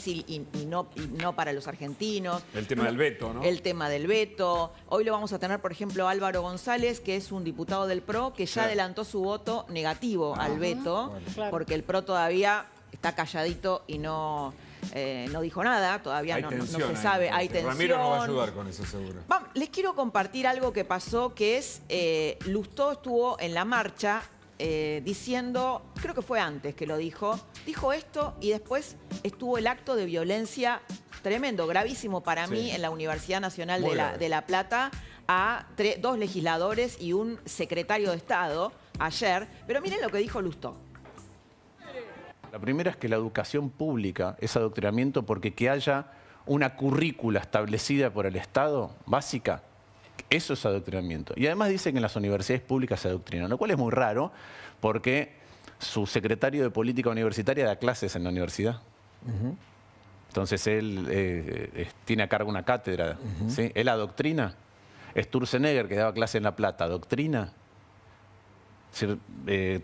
difícil y no para los argentinos. El tema del veto, ¿no? El tema del veto. Hoy lo vamos a tener, por ejemplo, Álvaro González, que es un diputado del PRO, que ya adelantó su voto negativo al veto, porque el PRO todavía está calladito y no dijo nada, todavía no se sabe, hay tensión. Ramiro nos va a ayudar con eso seguro. Les quiero compartir algo que pasó, que es, Lustó estuvo en la marcha diciendo, creo que fue antes que lo dijo esto y después estuvo el acto de violencia tremendo, gravísimo para mí en la Universidad Nacional de La Plata a 2 legisladores y un secretario de Estado ayer, pero miren lo que dijo Lustó. La primera es que la educación pública es adoctrinamiento porque que haya una currícula establecida por el Estado, básica, eso es adoctrinamiento. Y además dicen que en las universidades públicas se adoctrinan, lo cual es muy raro porque su secretario de política universitaria da clases en la universidad. Entonces él tiene a cargo una cátedra, ¿sí? Él adoctrina. Sturzenegger, que daba clase en La Plata, ¿adoctrina?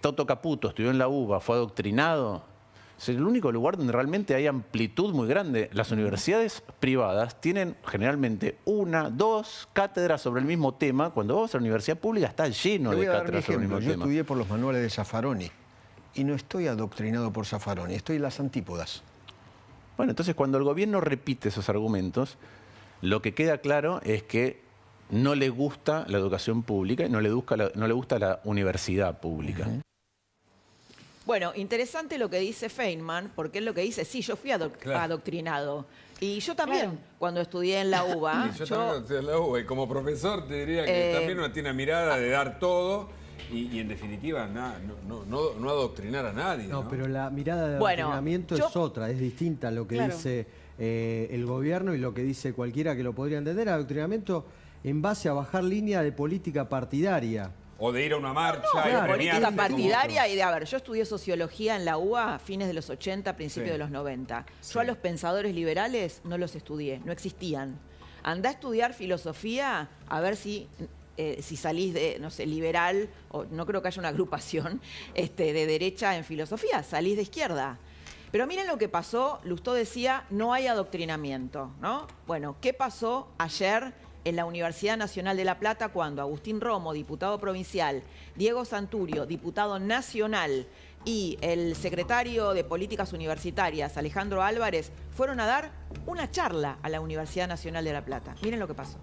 Toto Caputo estudió en la UBA, fue adoctrinado. Es el único lugar donde realmente hay amplitud muy grande. Las universidades privadas tienen generalmente 1, 2 cátedras sobre el mismo tema. Cuando vamos a la universidad pública está lleno de cátedras sobre el mismo tema. Yo estudié por los manuales de Zaffaroni y no estoy adoctrinado por Zaffaroni, estoy en las antípodas. Bueno, entonces cuando el gobierno repite esos argumentos, lo que queda claro es que no le gusta la educación pública y no le gusta la universidad pública. Bueno, interesante lo que dice Feynman, porque es lo que dice, sí, yo fui adoctrinado. Y yo también, cuando estudié en la UBA. Yo también estudié en la UBA y como profesor te diría que también uno tiene una mirada de dar todo y en definitiva no adoctrinar a nadie. No, pero la mirada de adoctrinamiento es otra, es distinta a lo que dice el gobierno y lo que dice cualquiera que lo podría entender. Adoctrinamiento en base a bajar línea de política partidaria. O de ir a una marcha. Política partidaria y de, yo estudié sociología en la UBA a fines de los 80, principios de los 90. Yo a los pensadores liberales no los estudié, no existían. Andá a estudiar filosofía a ver si salís de, no sé, liberal, o no creo que haya una agrupación de derecha en filosofía, salís de izquierda. Pero miren lo que pasó, Lustó decía, no hay adoctrinamiento, ¿no? Bueno, ¿qué pasó ayer en la Universidad Nacional de La Plata cuando Agustín Romo, diputado provincial, Diego Santurio, diputado nacional, y el secretario de Políticas Universitarias, Alejandro Álvarez, fueron a dar una charla a la Universidad Nacional de La Plata? Miren lo que pasó.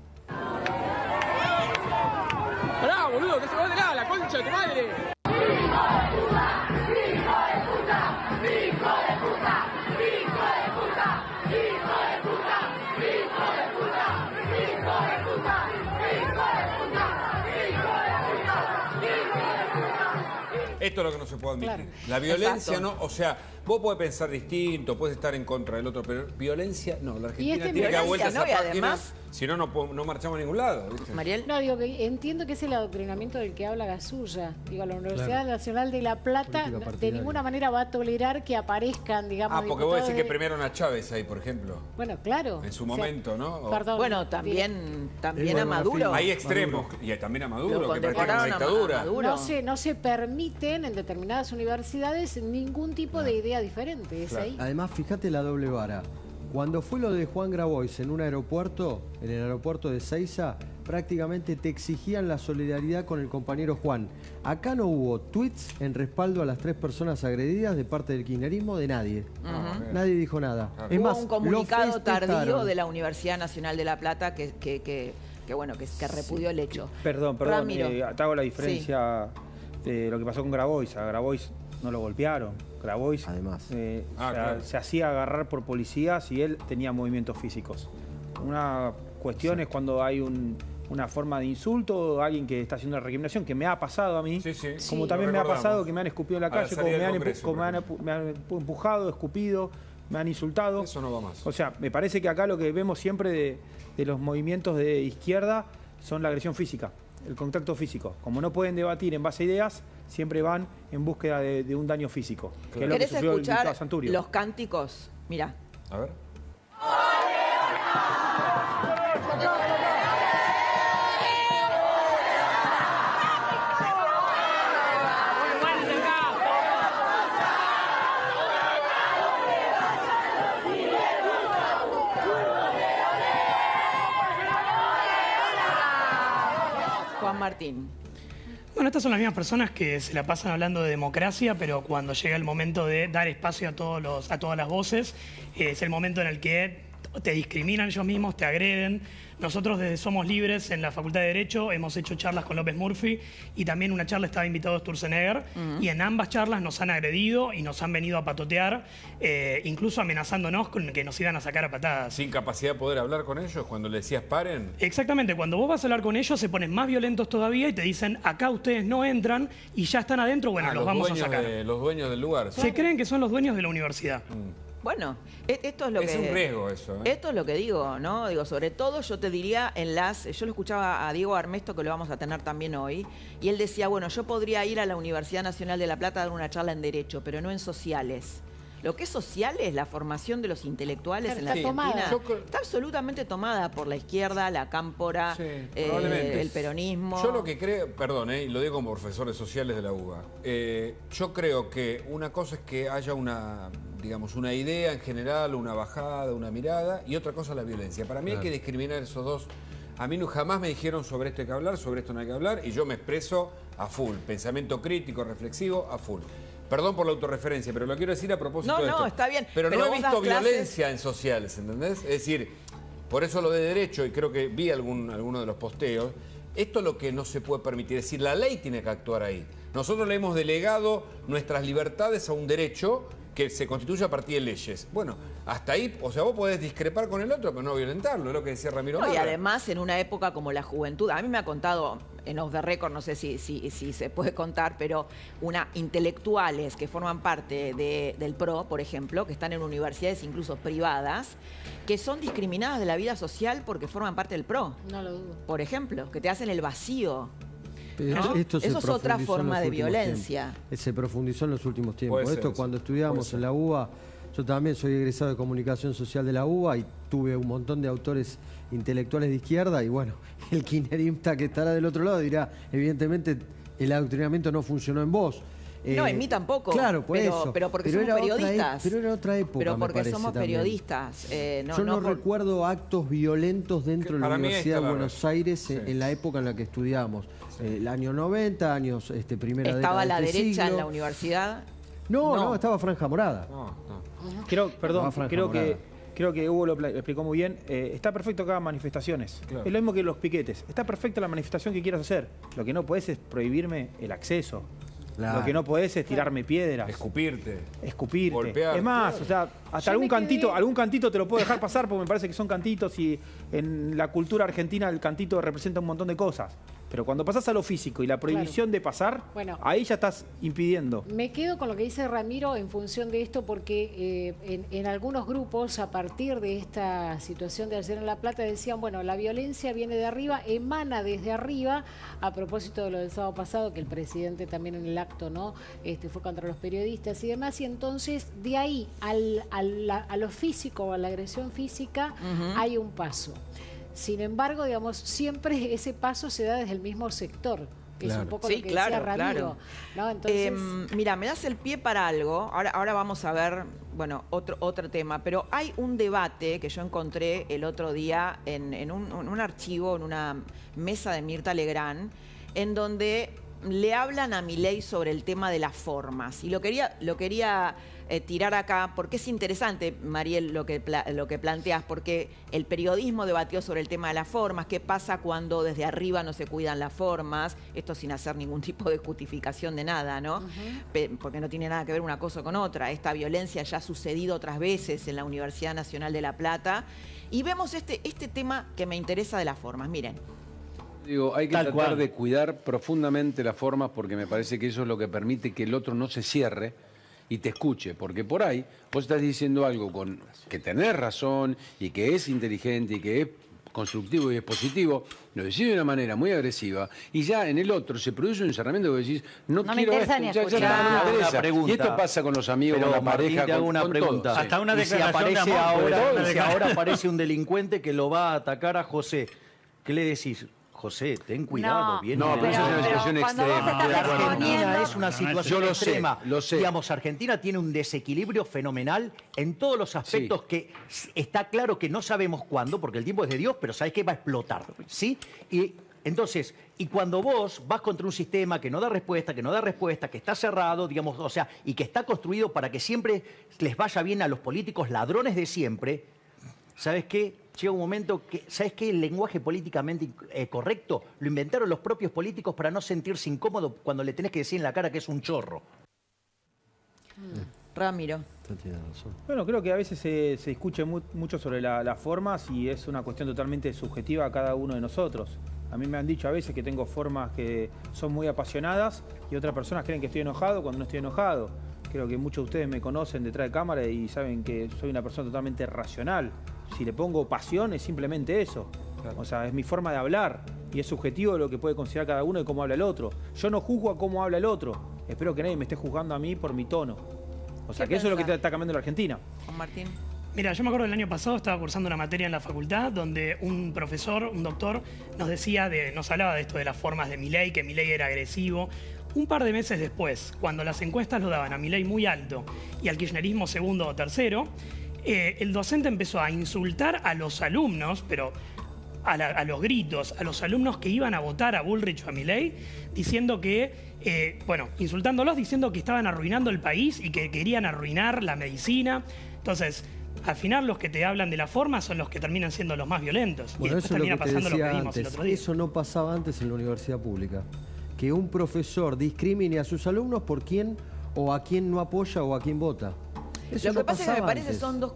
¡Pará, boludo! ¡Que se va de acá, la concha de tu madre! ¡Hijo de puta! ¡Hijo de puta! ¡Hijo de puta! ¡Hijo de puta! ¡Hijo de puta! ¡Hijo de puta! Esto es lo que no se puede admitir. La violencia no, o sea, vos podés pensar distinto, podés estar en contra del otro, pero violencia no. La Argentina tiene que dar vuelta a esa página, si no, no marchamos a ningún lado. ¿Viste? Mariel. No, digo que entiendo que es el adoctrinamiento del que habla Gasulla. Digo, la Universidad Nacional de La Plata de ninguna manera va a tolerar que aparezcan, digamos, porque vos decís que premiaron a Chávez ahí, por ejemplo. Bueno, claro. En su momento, ¿no? Perdón. Bueno, también a Maduro. Hay extremos. Y también a Maduro, que practican una dictadura. No se permiten en determinadas universidades ningún tipo de idea diferente. Es ahí. Además, fíjate la doble vara. Cuando fue lo de Juan Grabois en un aeropuerto, en el aeropuerto de Seiza, prácticamente te exigían la solidaridad con el compañero Juan. Acá no hubo tweets en respaldo a las 3 personas agredidas de parte del kirchnerismo de nadie. Nadie dijo nada. Es más, un comunicado tardío de la Universidad Nacional de La Plata que repudió el hecho. Perdón, te hago la diferencia de lo que pasó con Grabois. A Grabois no lo golpearon. Grabois además se hacía agarrar por policías y él tenía movimientos físicos. Una cuestión es cuando hay una forma de insulto, alguien que está haciendo una recriminación, que me ha pasado a mí, como también me ha pasado que me han escupido en la calle, como me han empujado, escupido, me han insultado. Eso no va más. O sea, me parece que acá lo que vemos siempre de los movimientos de izquierda son la agresión física, el contacto físico. Como no pueden debatir en base a ideas, siempre van en búsqueda de un daño físico. Que es lo que sufrió el diputado Santurio. Los cánticos? Mirá. A ver. Martín. Bueno, estas son las mismas personas que se la pasan hablando de democracia, pero cuando llega el momento de dar espacio a todas las voces, es el momento en el que te discriminan ellos mismos, te agreden. Nosotros desde Somos Libres en la Facultad de Derecho hemos hecho charlas con López Murphy y también una charla estaba invitado Sturzenegger y en ambas charlas nos han agredido y nos han venido a patotear, incluso amenazándonos con que nos iban a sacar a patadas. ¿Sin capacidad de poder hablar con ellos cuando le decías paren? Exactamente, cuando vos vas a hablar con ellos se ponen más violentos todavía y te dicen acá ustedes no entran y ya están adentro, bueno, los vamos a sacar. Los dueños del lugar. Se creen que son los dueños de la universidad. Bueno, esto es lo que... Es un riesgo eso, ¿eh? Esto es lo que digo, ¿no? Digo, sobre todo yo te diría yo lo escuchaba a Diego Armesto, que lo vamos a tener también hoy, y él decía, bueno, yo podría ir a la Universidad Nacional de La Plata a dar una charla en Derecho, pero no en Sociales. Lo que es sociales, la formación de los intelectuales en la Argentina, está absolutamente tomada por la izquierda, la cámpora, el peronismo. Yo lo que creo, perdón, y lo digo como profesor de sociales de la UBA, yo creo que una cosa es que haya una idea en general, una bajada, una mirada, y otra cosa la violencia. Para mí hay que discriminar esos dos. A mí jamás me dijeron sobre esto hay que hablar, sobre esto no hay que hablar, y yo me expreso a full, pensamiento crítico, reflexivo, a full. Perdón por la autorreferencia, pero lo quiero decir a propósito de esto. No, está bien. Pero no he visto violencia en sociales, ¿entendés? Es decir, por eso lo de derecho, y creo que vi alguno de los posteos, esto es lo que no se puede permitir. Es decir, la ley tiene que actuar ahí. Nosotros le hemos delegado nuestras libertades a un derecho que se constituye a partir de leyes. Bueno, hasta ahí, o sea, vos podés discrepar con el otro, pero no violentarlo, es lo que decía Ramiro Marra. Y además, en una época como la juventud, a mí me ha contado, en Off the Record, no sé si se puede contar, pero intelectuales que forman parte del PRO, por ejemplo, que están en universidades incluso privadas, que son discriminadas de la vida social porque forman parte del PRO. No lo dudo. Por ejemplo, que te hacen el vacío. ¿No? Eso es otra forma de violencia. Se profundizó en los últimos tiempos. Esto cuando estudiábamos en la UBA, yo también soy egresado de Comunicación Social de la UBA y tuve un montón de autores intelectuales de izquierda y bueno, el kirchnerista que estará del otro lado dirá, evidentemente el adoctrinamiento no funcionó en vos. No, en mí tampoco. Claro, pero porque somos periodistas. Pero era otra época, pero porque me parece, somos periodistas. Yo no recuerdo actos violentos dentro de la Universidad de Buenos Aires en la época en la que estudiamos. El año 90, años primera década de ¿Estaba la derecha siglo. en la universidad? No, estaba Franja Morada. Creo que Hugo lo explicó muy bien. Está perfecto que hagan manifestaciones. Claro. Es lo mismo que los piquetes. Está perfecta la manifestación que quieras hacer. Lo que no podés es prohibirme el acceso. Claro. Lo que no podés es tirarme piedras. Escupirte. Golpear. Es más, o sea, hasta algún cantito te lo puedo dejar pasar porque me parece que son cantitos y en la cultura argentina el cantito representa un montón de cosas. Pero cuando pasás a lo físico y la prohibición de pasar, ahí ya estás impidiendo. Me quedo con lo que dice Ramiro en función de esto porque en algunos grupos, a partir de esta situación de ayer en La Plata, decían, bueno, la violencia viene de arriba, emana desde arriba, a propósito de lo del sábado pasado, que el presidente también en el acto fue contra los periodistas y demás, y entonces de ahí a lo físico, a la agresión física, hay un paso. Sin embargo, digamos, siempre ese paso se da desde el mismo sector. Es un poco lo que decía Ramiro. ¿No? Entonces... mira, me das el pie para algo. Ahora vamos a ver, bueno, otro tema. Pero hay un debate que yo encontré el otro día en un archivo, en una mesa de Mirta Legrand, en donde le hablan a Milei sobre el tema de las formas. Y lo quería tirar acá, porque es interesante, Mariel, lo que planteas, porque el periodismo debatió sobre el tema de las formas, qué pasa cuando desde arriba no se cuidan las formas, esto sin hacer ningún tipo de justificación de nada, ¿no? Porque no tiene nada que ver una cosa con otra. Esta violencia ya ha sucedido otras veces en la Universidad Nacional de La Plata. Y vemos este tema que me interesa de las formas. Miren. Digo, hay que tratar de cuidar profundamente las formas porque me parece que eso es lo que permite que el otro no se cierre y te escuche, porque por ahí vos estás diciendo algo que tenés razón y que es inteligente y que es constructivo y es positivo, lo decís de una manera muy agresiva y ya en el otro se produce un encerramiento que decís, no quiero esto, ya no me interesa. Y esto pasa con los amigos, con la pareja, te hago una pregunta. Hasta una declaración de amor, si ahora aparece un delincuente que lo va a atacar a José, ¿qué le decís? José, ten cuidado. No, pero esa es una situación extrema. Argentina es una situación extrema. Lo sé. Digamos, Argentina tiene un desequilibrio fenomenal en todos los aspectos que está claro que no sabemos cuándo, porque el tiempo es de Dios, pero sabes que va a explotar, ¿sí? Y Entonces, y cuando vos vas contra un sistema que no da respuesta, que está cerrado, digamos, o sea, y que está construido para que siempre les vaya bien a los políticos ladrones de siempre, ¿sabes qué? Llega un momento que, ¿sabes qué? El lenguaje políticamente correcto lo inventaron los propios políticos para no sentirse incómodo cuando le tenés que decir en la cara que es un chorro. Ramiro. Bueno, creo que a veces se discute mucho sobre las formas y es una cuestión totalmente subjetiva a cada uno de nosotros. A mí me han dicho a veces que tengo formas que son muy apasionadas y otras personas creen que estoy enojado cuando no estoy enojado. Creo que muchos de ustedes me conocen detrás de cámara y saben que soy una persona totalmente racional. Si le pongo pasión es simplemente eso. O sea, es mi forma de hablar y es subjetivo lo que puede considerar cada uno de cómo habla el otro. Yo no juzgo a cómo habla el otro. Espero que nadie me esté juzgando a mí por mi tono. O sea, que eso es lo que está cambiando en la Argentina. Juan Martín. Mira, yo me acuerdo del año pasado, estaba cursando una materia en la facultad donde un profesor, un doctor, nos hablaba de esto de las formas de Milei, que Milei era agresivo. Un par de meses después, cuando las encuestas lo daban a Milei muy alto y al kirchnerismo segundo o tercero, el docente empezó a insultar a los alumnos, pero a los gritos, a los alumnos que iban a votar a Bullrich o a Milei, diciendo que, insultándolos, diciendo que estaban arruinando el país y que querían arruinar la medicina. Entonces, al final los que te hablan de la forma son los que terminan siendo los más violentos. Bueno, y después termina pasando lo que vimos el otro día. Eso no pasaba antes en la universidad pública. Que un profesor discrimine a sus alumnos por quién o a quién no apoya o a quién vota. Eso Lo que no pasa es que me parece antes. son dos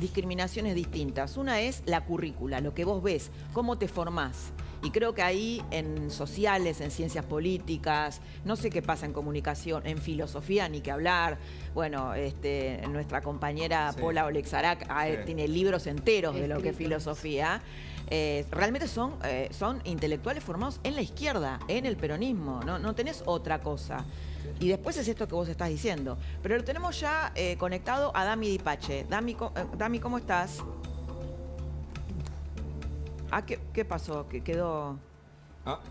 discriminaciones distintas. Una es la currícula, lo que vos ves, cómo te formás. Y creo que ahí en sociales, en ciencias políticas, no sé qué pasa en comunicación, en filosofía, ni que hablar. Bueno, nuestra compañera Paula Olexarac tiene libros enteros de lo que es filosofía. Realmente son intelectuales formados en la izquierda, en el peronismo, no tenés otra cosa. Y después es esto que vos estás diciendo. Pero lo tenemos ya conectado a Dami Dipache. Dami, ¿cómo estás? ¿Qué pasó? ¿Que quedó...?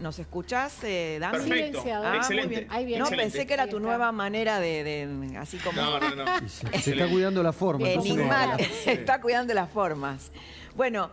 ¿Nos escuchás, Dami? Perfecto, excelente. Muy bien. Ahí viene. No, pensé que era tu nueva manera de así como... No. Se está cuidando la forma. Está cuidando las formas. Bueno,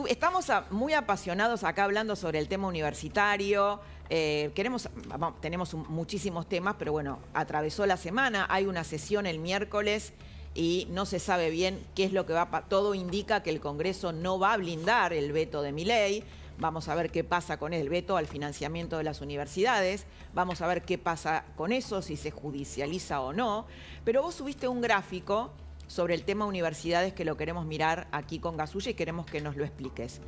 estamos muy apasionados acá hablando sobre el tema universitario. Tenemos muchísimos temas, pero bueno, atravesó la semana. Hay una sesión el miércoles y no se sabe bien qué es lo que va a pasar. Todo indica que el Congreso no va a blindar el veto de Milei. Vamos a ver qué pasa con el veto al financiamiento de las universidades. Vamos a ver qué pasa con eso, si se judicializa o no. Pero vos subiste un gráfico sobre el tema universidades que lo queremos mirar aquí con Gasulla y queremos que nos lo expliques.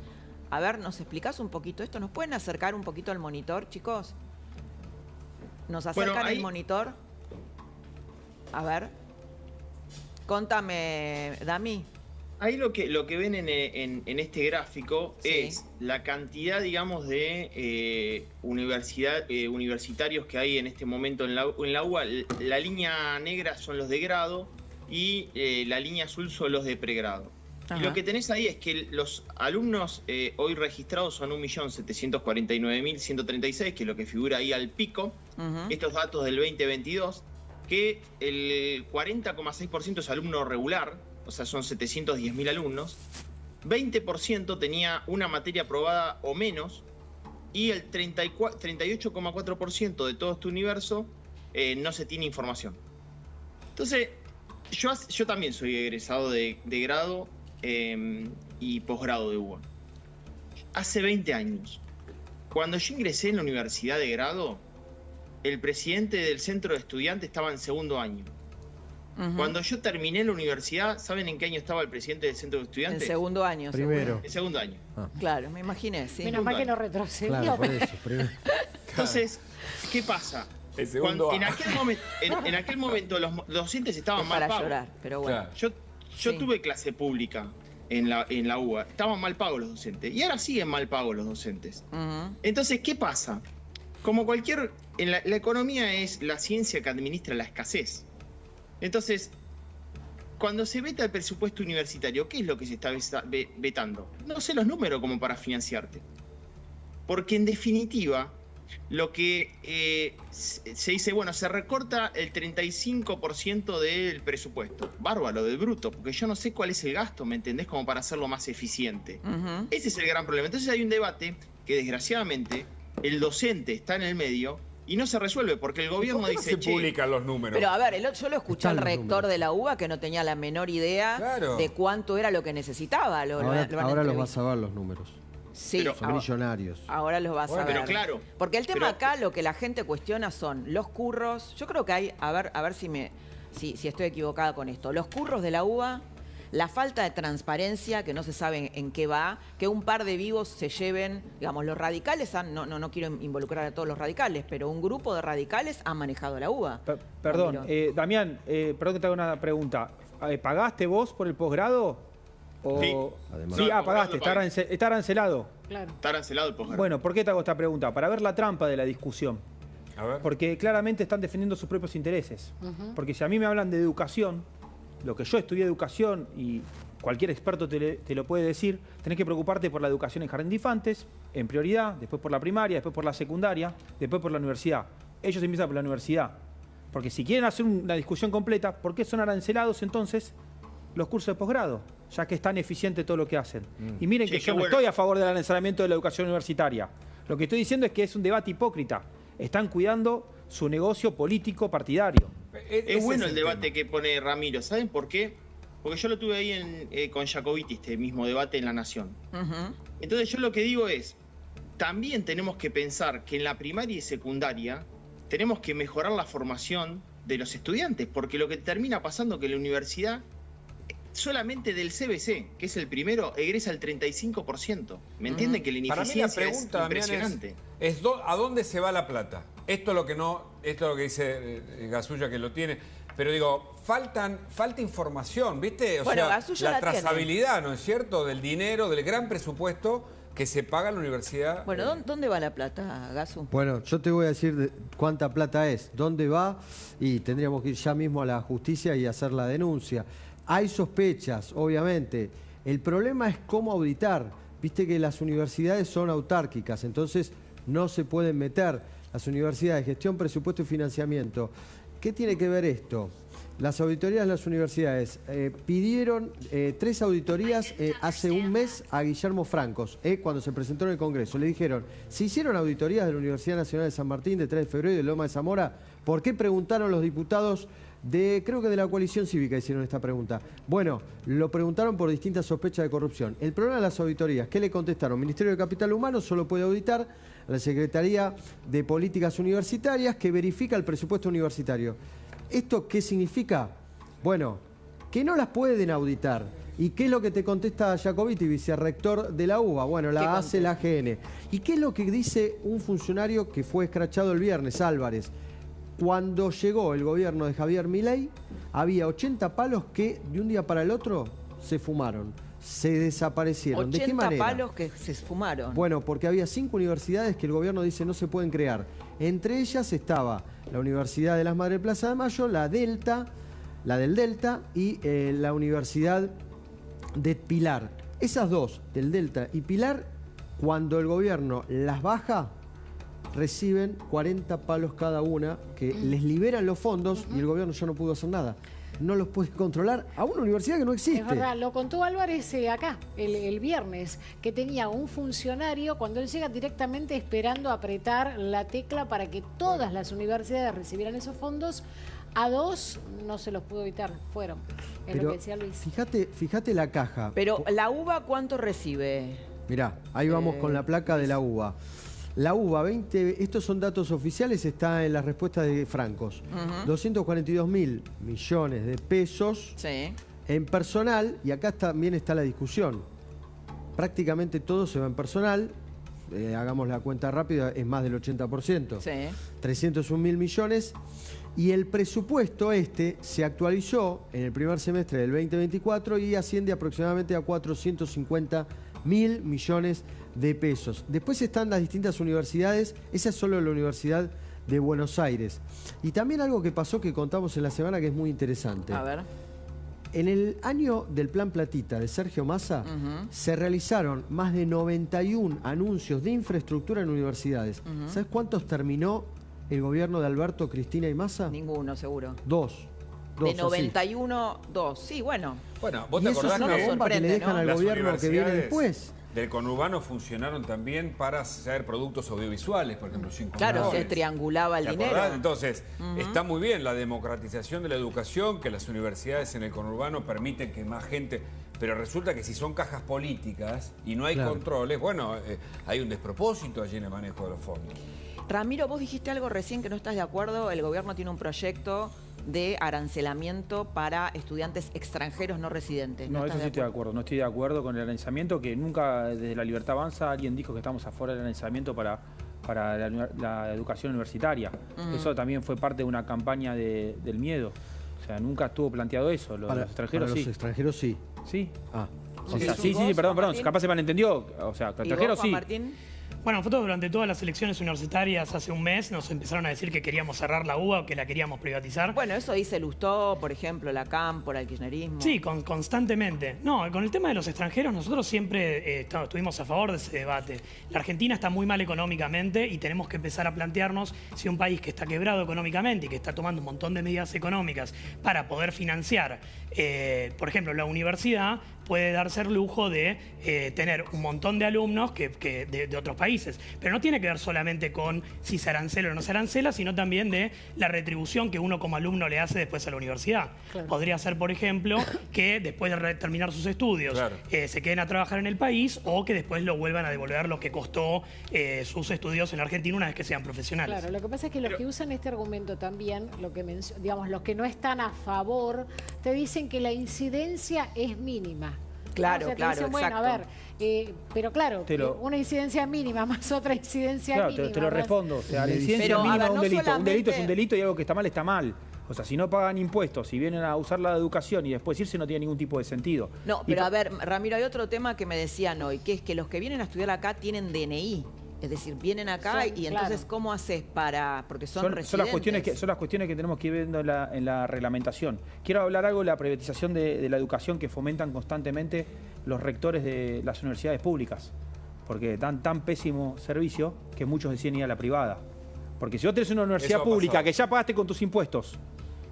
A ver, ¿nos explicás un poquito esto? ¿Nos pueden acercar un poquito al monitor, chicos? ¿Nos acercan el monitor? A ver. Contame, Dami. Ahí lo que ven en este gráfico es la cantidad, digamos, de universitarios que hay en este momento en la UBA. La línea negra son los de grado y la línea azul son los de pregrado. Ajá. Y lo que tenés ahí es que los alumnos hoy registrados son 1.749.136, que es lo que figura ahí al pico. Estos datos del 2022, que el 40,6% es alumno regular, o sea, son 710.000 alumnos. 20% tenía una materia aprobada o menos, y el 38,4% de todo este universo no se tiene información. Entonces, yo también soy egresado de grado y posgrado de UBA. Hace 20 años, cuando yo ingresé en la universidad de grado, el presidente del centro de estudiantes estaba en segundo año. Cuando yo terminé la universidad, ¿saben en qué año estaba el presidente del centro de estudiantes? En segundo año. Primero. En segundo año. Claro, me imaginé, sí. Menos mal que no retrocedió. Claro, por eso, primero. Entonces, ¿qué pasa? En aquel momento los docentes estaban mal pagos. Para llorar, pero bueno. Yo tuve clase pública en la UBA. Estaban mal pagos los docentes. Y ahora siguen mal pagos los docentes. Entonces, ¿qué pasa? Como la economía es la ciencia que administra la escasez. Entonces, cuando se veta el presupuesto universitario, ¿qué es lo que se está vetando? No sé los números como para financiarte. Porque en definitiva, lo que se dice, bueno, se recorta el 35% del presupuesto. Bárbaro, del bruto, porque yo no sé cuál es el gasto, ¿me entendés? Como para hacerlo más eficiente. Ese es el gran problema. Entonces hay un debate que desgraciadamente el docente está en el medio y no se resuelve porque el gobierno dice, se publican los números? Pero a ver, yo lo escuché al rector de la UBA que no tenía la menor idea de cuánto era lo que necesitaba. Ahora los vas a ver los números. Sí, son millonarios. Ahora los vas a ver. Pero claro. Porque el tema acá, lo que la gente cuestiona son los curros. Yo creo que hay, a ver si estoy equivocada con esto. Los curros de la UBA, la falta de transparencia, que no se sabe en qué va, que un par de vivos se lleven, digamos, los radicales, no quiero involucrar a todos los radicales, pero un grupo de radicales ha manejado la UBA. Perdón, Damián, perdón que te haga una pregunta. ¿Pagaste vos por el posgrado? Sí. Sí, pagaste, está arancelado. Claro. Está arancelado el posgrado. Bueno, ¿por qué te hago esta pregunta? Para ver la trampa de la discusión. A ver. Porque claramente están defendiendo sus propios intereses. Porque si a mí me hablan de educación, lo que yo estudié educación y cualquier experto te lo puede decir, tenés que preocuparte por la educación en jardín de infantes, en prioridad, después por la primaria, después por la secundaria, después por la universidad. Ellos empiezan por la universidad. Porque si quieren hacer una discusión completa, ¿por qué son arancelados entonces los cursos de posgrado? Ya que es tan eficiente todo lo que hacen. Y miren que yo no estoy a favor del arancelamiento de la educación universitaria. Lo que estoy diciendo es que es un debate hipócrita. Están cuidando su negocio político partidario. Es bueno el debate que pone Ramiro. ¿Saben por qué? Porque yo lo tuve ahí con Jacobiti, este mismo debate en La Nación. Entonces yo lo que digo es, también tenemos que pensar que en la primaria y secundaria tenemos que mejorar la formación de los estudiantes, porque lo que termina pasando es que la universidad, solamente del CBC, que es el primero, egresa el 35%. ¿Me entienden? Que la ineficiencia es impresionante. Es ¿a dónde se va la plata? Esto es lo que dice Gasulla, que lo tiene. Pero digo, falta información, ¿viste? O sea, la trazabilidad, ¿no es cierto? Del dinero, del gran presupuesto que se paga en la universidad. Bueno, ¿dónde va la plata, Gasu? Bueno, yo te voy a decir cuánta plata es, dónde va, y tendríamos que ir ya mismo a la justicia y hacer la denuncia. Hay sospechas, obviamente. El problema es cómo auditar. Viste que las universidades son autárquicas, entonces no se pueden meter. Las universidades, gestión, presupuesto y financiamiento. ¿Qué tiene que ver esto? Las auditorías de las universidades pidieron 3 auditorías hace un mes a Guillermo Francos, cuando se presentó en el Congreso. Le dijeron, ¿se hicieron auditorías de la Universidad Nacional de San Martín de 3 de febrero y de Loma de Zamora? ¿Por qué preguntaron los diputados creo que de la coalición cívica hicieron esta pregunta? Bueno, lo preguntaron por distintas sospechas de corrupción. El problema de las auditorías, ¿qué le contestaron? Ministerio de Capital Humano solo puede auditar a la Secretaría de Políticas Universitarias, que verifica el presupuesto universitario. ¿Esto qué significa? Bueno, que no las pueden auditar. ¿Y qué es lo que te contesta Jacobiti, vicerrector de la UBA? Bueno, la hace la AGN. ¿Y qué es lo que dice un funcionario que fue escrachado el viernes, Álvarez? Cuando llegó el gobierno de Javier Milei, había 80 palos que de un día para el otro se fumaron, se desaparecieron. ¿De qué manera? 80 palos que se fumaron. Bueno, porque había 5 universidades que el gobierno dice no se pueden crear. Entre ellas estaba la Universidad de las Madres de Plaza de Mayo, la del Delta y la Universidad de Pilar. Esas dos, del Delta y Pilar, cuando el gobierno las baja, reciben 40 palos cada una, que les liberan los fondos y el gobierno ya no pudo hacer nada. No los puede controlar a una universidad que no existe. Es verdad, lo contó Álvarez acá, el viernes, que tenía un funcionario, cuando él llega directamente esperando apretar la tecla para que todas las universidades recibieran esos fondos. A 2 no se los pudo evitar, fueron. Es pero lo que decía Luis. Fíjate la caja. Pero la UBA, ¿cuánto recibe? Mirá, ahí vamos con la placa de la UBA. La UBA, estos son datos oficiales, está en las respuestas de Francos. 242.000 millones de pesos en personal, y acá también está la discusión. Prácticamente todo se va en personal, hagamos la cuenta rápida, es más del 80%. 301.000 millones, y el presupuesto se actualizó en el primer semestre del 2024 y asciende aproximadamente a 450.000 millones de pesos. Después están las distintas universidades, esa es solo la Universidad de Buenos Aires. Y también algo que pasó que contamos en la semana que es muy interesante. A ver. En el año del Plan Platita de Sergio Massa se realizaron más de 91 anuncios de infraestructura en universidades. ¿Sabes cuántos terminó el gobierno de Alberto, Cristina y Massa? Ninguno, seguro. 2. De 91, 2. Sí, bueno. Bueno, vos te acordás que es una bomba que le dejan al gobierno que viene después. del conurbano funcionaron también para hacer productos audiovisuales, por ejemplo. Claro, se triangulaba el dinero. Entonces, está muy bien la democratización de la educación, que las universidades en el conurbano permiten que más gente... Pero resulta que si son cajas políticas y no hay controles, bueno, hay un despropósito allí en el manejo de los fondos. Ramiro, vos dijiste algo recién que no estás de acuerdo. El gobierno tiene un proyecto de arancelamiento para estudiantes extranjeros no residentes. No, eso sí estoy de acuerdo. No estoy de acuerdo con el arancelamiento, que nunca desde La Libertad Avanza alguien dijo que estamos afuera del arancelamiento para la educación universitaria. Eso también fue parte de una campaña del miedo. O sea, nunca estuvo planteado eso. Los extranjeros para sí. Los extranjeros sí. Sí. Ah. O sea, sí, perdón, capaz se malentendió. O sea, extranjeros sí. Martín? Bueno, nosotros durante todas las elecciones universitarias hace un mes nos empezaron a decir que queríamos cerrar la UBA o que la queríamos privatizar. Bueno, eso dice Lustó, por ejemplo, la CAM, por el kirchnerismo. Sí, constantemente. No, con el tema de los extranjeros nosotros siempre estuvimos a favor de ese debate. La Argentina está muy mal económicamente y tenemos que empezar a plantearnos si un país que está quebrado económicamente y que está tomando un montón de medidas económicas para poder financiar, por ejemplo, la universidad, puede darse el lujo de tener un montón de alumnos de otros países. Pero no tiene que ver solamente con si se arancela o no se arancela, sino también de la retribución que uno como alumno le hace después a la universidad. Claro. Podría ser, por ejemplo, que después de terminar sus estudios se queden a trabajar en el país o que después lo vuelvan a devolver lo que costó sus estudios en Argentina una vez que sean profesionales. Claro, lo que pasa es que los que usan este argumento también, digamos, los que no están a favor, te dicen que la incidencia es mínima. Claro, o sea, claro, dicen, bueno, exacto. a ver, pero claro, una incidencia mínima más otra incidencia mínima. Te lo respondo. O sea, la incidencia mínima es un delito. Un delito es un delito y algo que está mal está mal. O sea, si no pagan impuestos, si vienen a usar la educación y después irse, no tiene ningún tipo de sentido. No, pero a ver, Ramiro, hay otro tema que me decían hoy, que es que los que vienen a estudiar acá tienen DNI. Es decir, vienen acá y entonces, ¿cómo haces para...? Porque son residentes. Son las cuestiones que tenemos que ir viendo en la reglamentación. Quiero hablar algo de la privatización de la educación que fomentan constantemente los rectores de las universidades públicas. Porque dan tan pésimo servicio que muchos deciden ir a la privada. Porque si vos tenés una universidad pública que ya pagaste con tus impuestos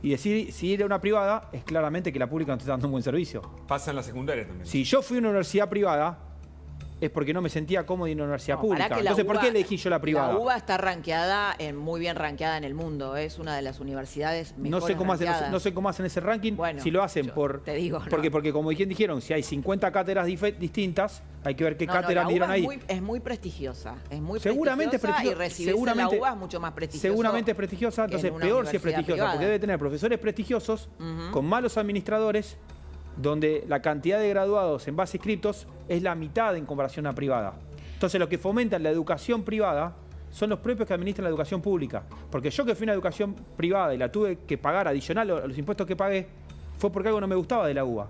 y decís ir a una privada, es claramente que la pública no te está dando un buen servicio. Pasa en la secundaria también. Si yo fui a una universidad privada, es porque no me sentía cómodo en una universidad pública. Entonces, ¿por qué elegí yo la privada? La UBA está rankeada, muy bien rankeada en el mundo. Es una de las universidades mejores rankeadas. No sé cómo hacen ese ranking. Bueno, si lo hacen te digo, porque como dijeron, si hay 50 cátedras distintas, hay que ver qué cátedras dieron ahí. Es muy prestigiosa. Es muy seguramente prestigiosa. Y recibirse en la UBA es mucho más prestigiosa. Seguramente es prestigiosa, entonces peor si es prestigiosa. Privada. Porque debe tener profesores prestigiosos con malos administradores, donde la cantidad de graduados en base inscriptos es la mitad en comparación a privada. Entonces, lo que fomentan la educación privada son los propios que administran la educación pública. Porque yo que fui a una educación privada y la tuve que pagar adicional a los impuestos que pagué, fue porque algo no me gustaba de la UBA.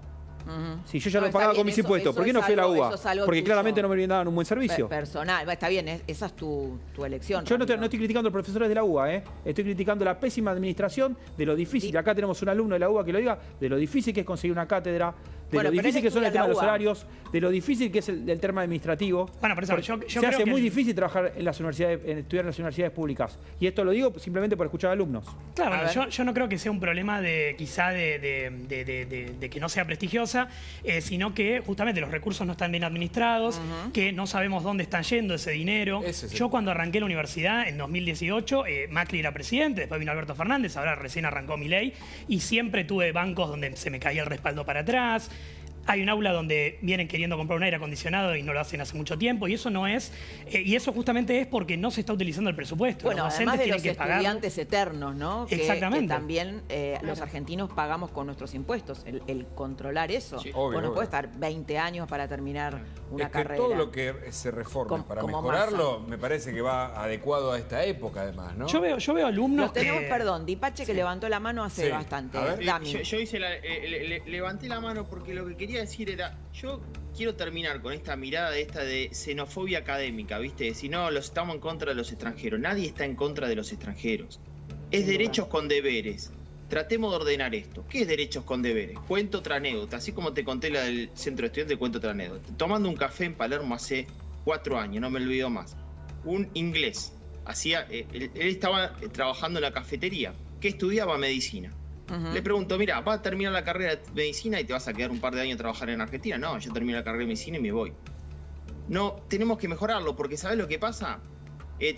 Si yo ya lo pagaba con mis impuestos, ¿por qué no fui a la UBA? Porque claramente no me brindaban un buen servicio. Personal, está bien, esa es tu elección. Yo no estoy criticando a los profesores de la UBA, estoy criticando la pésima administración, de lo difícil, acá tenemos un alumno de la UBA que lo diga, de lo difícil que es conseguir una cátedra, de lo difícil que son el tema de los horarios, de lo difícil que es el tema administrativo. Bueno, por eso, yo se hace muy difícil trabajar en las universidades, estudiar en las universidades públicas. Y esto lo digo simplemente por escuchar a alumnos. Claro, bueno, yo no creo que sea un problema de que no sea prestigiosa, sino que justamente los recursos no están bien administrados, que no sabemos dónde están yendo ese dinero. Yo cuando arranqué la universidad en 2018, Macri era presidente, después vino Alberto Fernández, ahora recién arrancó Milei, y siempre tuve bancos donde se me caía el respaldo para atrás. Hay un aula donde vienen queriendo comprar un aire acondicionado y no lo hacen hace mucho tiempo, y eso no es, y eso justamente es porque no se está utilizando el presupuesto. Bueno, además de los estudiantes eternos, ¿no? Exactamente. Que también los argentinos pagamos con nuestros impuestos. El controlar eso. Sí, obvio, no puede estar 20 años para terminar una carrera. Todo lo que se reforme para mejorarlo, me parece que va adecuado a esta época, además, ¿no? Yo veo alumnos perdón, Dipache que levantó la mano hace bastante. Yo hice levanté la mano porque lo que quería decir era, yo quiero terminar con esta mirada de xenofobia académica, ¿viste? Si no, estamos en contra de los extranjeros. Nadie está en contra de los extranjeros. Es derechos con deberes. Tratemos de ordenar esto. ¿Qué es derechos con deberes? Cuento otra anécdota. Así como te conté la del centro de estudiantes, cuento otra anécdota. Tomando un café en Palermo hace 4 años, no me olvido más. Un inglés. Él estaba trabajando en la cafetería, que estudiaba medicina. Le pregunto, mira, vas a terminar la carrera de medicina y te vas a quedar un par de años a trabajar en Argentina. No, yo termino la carrera de medicina y me voy. no tenemos que mejorarlo, porque ¿sabes lo que pasa?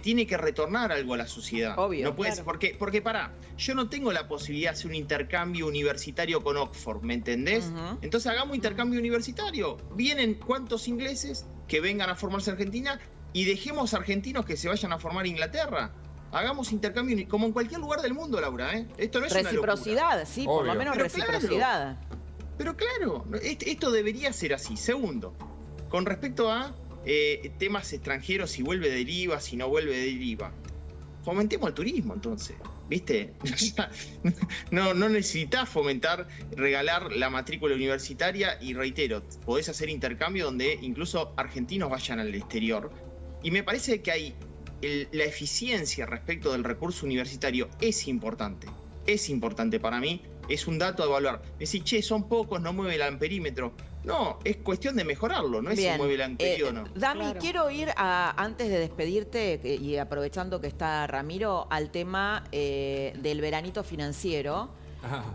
Tiene que retornar algo a la sociedad. Obvio. No puede ser, porque pará, yo no tengo la posibilidad de hacer un intercambio universitario con Oxford, ¿me entendés? Entonces hagamos intercambio universitario. Vienen cuantos ingleses que vengan a formarse en Argentina y dejemos argentinos que se vayan a formar en Inglaterra. Hagamos intercambio como en cualquier lugar del mundo, Laura, ¿eh? Esto no es reciprocidad, una locura. sí, por lo menos reciprocidad. Pero claro, esto debería ser así. Segundo, con respecto a temas extranjeros, si vuelve del IVA, si no vuelve del IVA. Fomentemos el turismo, entonces, ¿viste? No necesitas fomentar, regalar la matrícula universitaria y reitero, podés hacer intercambio donde incluso argentinos vayan al exterior. Y me parece que hay la eficiencia respecto del recurso universitario es importante para mí, es un dato a evaluar. Decir, che, son pocos, no mueve el amperímetro. No, es cuestión de mejorarlo, no es si mueve el amperímetro o no. Dami, quiero ir antes de despedirte y aprovechando que está Ramiro, al tema del veranito financiero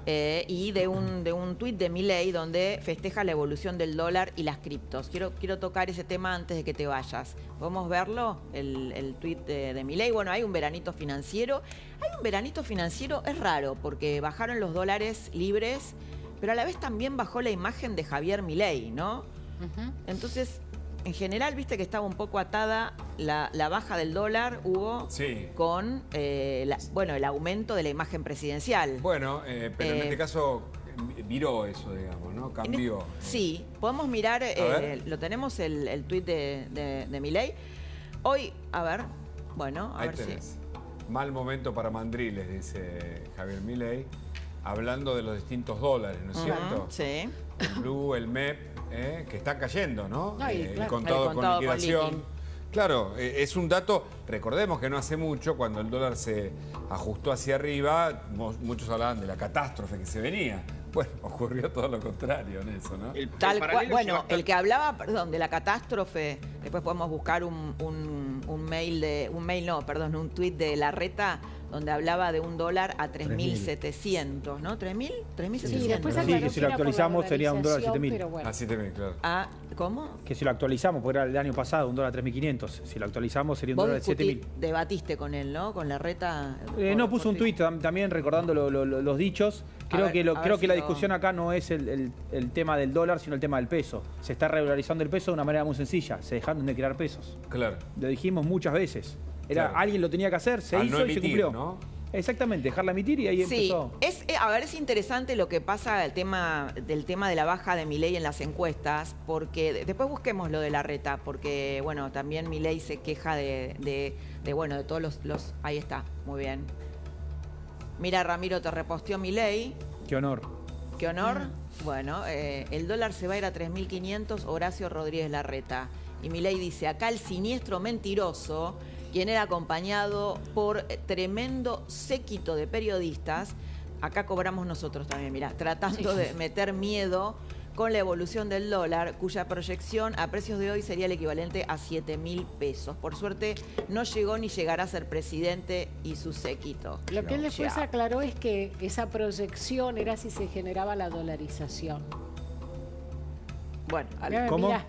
y de un tuit de Milei donde festeja la evolución del dólar y las criptos. Quiero tocar ese tema antes de que te vayas. ¿Podemos verlo? El tuit de Milei. Bueno, hay un veranito financiero. Hay un veranito financiero, es raro, porque bajaron los dólares libres, pero a la vez también bajó la imagen de Javier Milei, ¿no? Entonces, en general, viste que estaba un poco atada la baja del dólar, Hugo, con el aumento de la imagen presidencial. Bueno, pero en este caso viró eso, digamos, ¿no? Cambió. Sí, podemos mirar, lo tenemos el tuit de Milei. Hoy, a ver, bueno, a Ahí ver tenés. si... Mal momento para mandriles, dice Javier Milei, hablando de los distintos dólares, ¿no es cierto? Sí. El blue, el MEP, que está cayendo, ¿no? No, el contado con liquidación. Claro, es un dato, recordemos que no hace mucho, cuando el dólar se ajustó hacia arriba, muchos hablaban de la catástrofe que se venía. Bueno, ocurrió todo lo contrario en eso, ¿no? Tal cual, bueno, el que hablaba, perdón, de la catástrofe, después podemos buscar un tuit de Larreta donde hablaba de un dólar a 3.700, ¿no? ¿3.000? 3.700. Sí, después sí, que si lo actualizamos sería un dólar a 7.000. Bueno. A 7.000, claro. Ah, ¿cómo? Que si lo actualizamos, porque era el año pasado, un dólar a 3.500. Si lo actualizamos sería un dólar a 7.000. Debatiste con él, ¿no? Con Larreta. No, puso un tuit también recordando los dichos. Creo que la discusión acá no es el tema del dólar, sino el tema del peso. Se está revalorizando el peso de una manera muy sencilla. Se dejaron de crear pesos. Claro. Lo dijimos muchas veces. Alguien lo tenía que hacer, se hizo y se cumplió. ¿No? Exactamente, dejarla emitir y ahí empezó. Es interesante lo que pasa del tema de la baja de Milei en las encuestas, porque después busquemos lo de Larreta, porque bueno, también Milei se queja de todos los... Ahí está, muy bien. Mira, Ramiro, te reposteó Milei. Qué honor. Qué honor. Bueno, el dólar se va a ir a 3.500, Horacio Rodríguez Larreta. Y Milei dice, acá el siniestro mentiroso, quien era acompañado por tremendo séquito de periodistas, acá cobramos nosotros también, mirá, tratando de meter miedo con la evolución del dólar, cuya proyección a precios de hoy sería el equivalente a 7.000 pesos. Por suerte, no llegó ni llegará a ser presidente y su séquito. Lo que él después aclaró es que esa proyección era si se generaba la dolarización. Bueno, ¿cómo? Mira,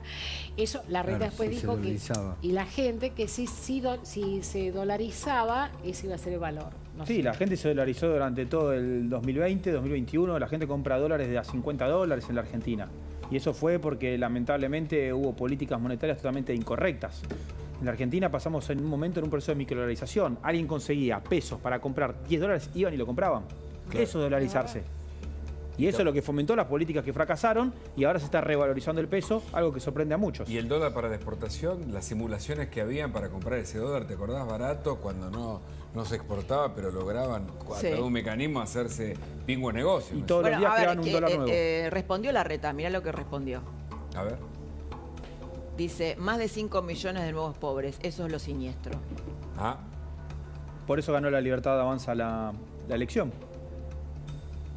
eso Larreta después dijo que... Y la gente que si se dolarizaba, ese iba a ser el valor. No sé. La gente se dolarizó durante todo el 2020, 2021. La gente compra dólares de a $50 en la Argentina. Y eso fue porque lamentablemente hubo políticas monetarias totalmente incorrectas. En la Argentina pasamos en un momento en un proceso de microdolarización. Alguien conseguía pesos para comprar $10, iban y lo compraban. Claro. Eso es dolarizarse. Y eso es lo que fomentó las políticas que fracasaron y ahora se está revalorizando el peso, algo que sorprende a muchos. Y el dólar para la exportación, las simulaciones que habían para comprar ese dólar, ¿te acordás? Barato, cuando no se exportaba, pero lograban a través de un mecanismo hacerse pingüe negocio. Y todos los días creaban un dólar nuevo. Respondió Larreta, mirá lo que respondió. A ver. Dice, más de 5 millones de nuevos pobres, eso es lo siniestro. Por eso ganó la Libertad Avanza la elección.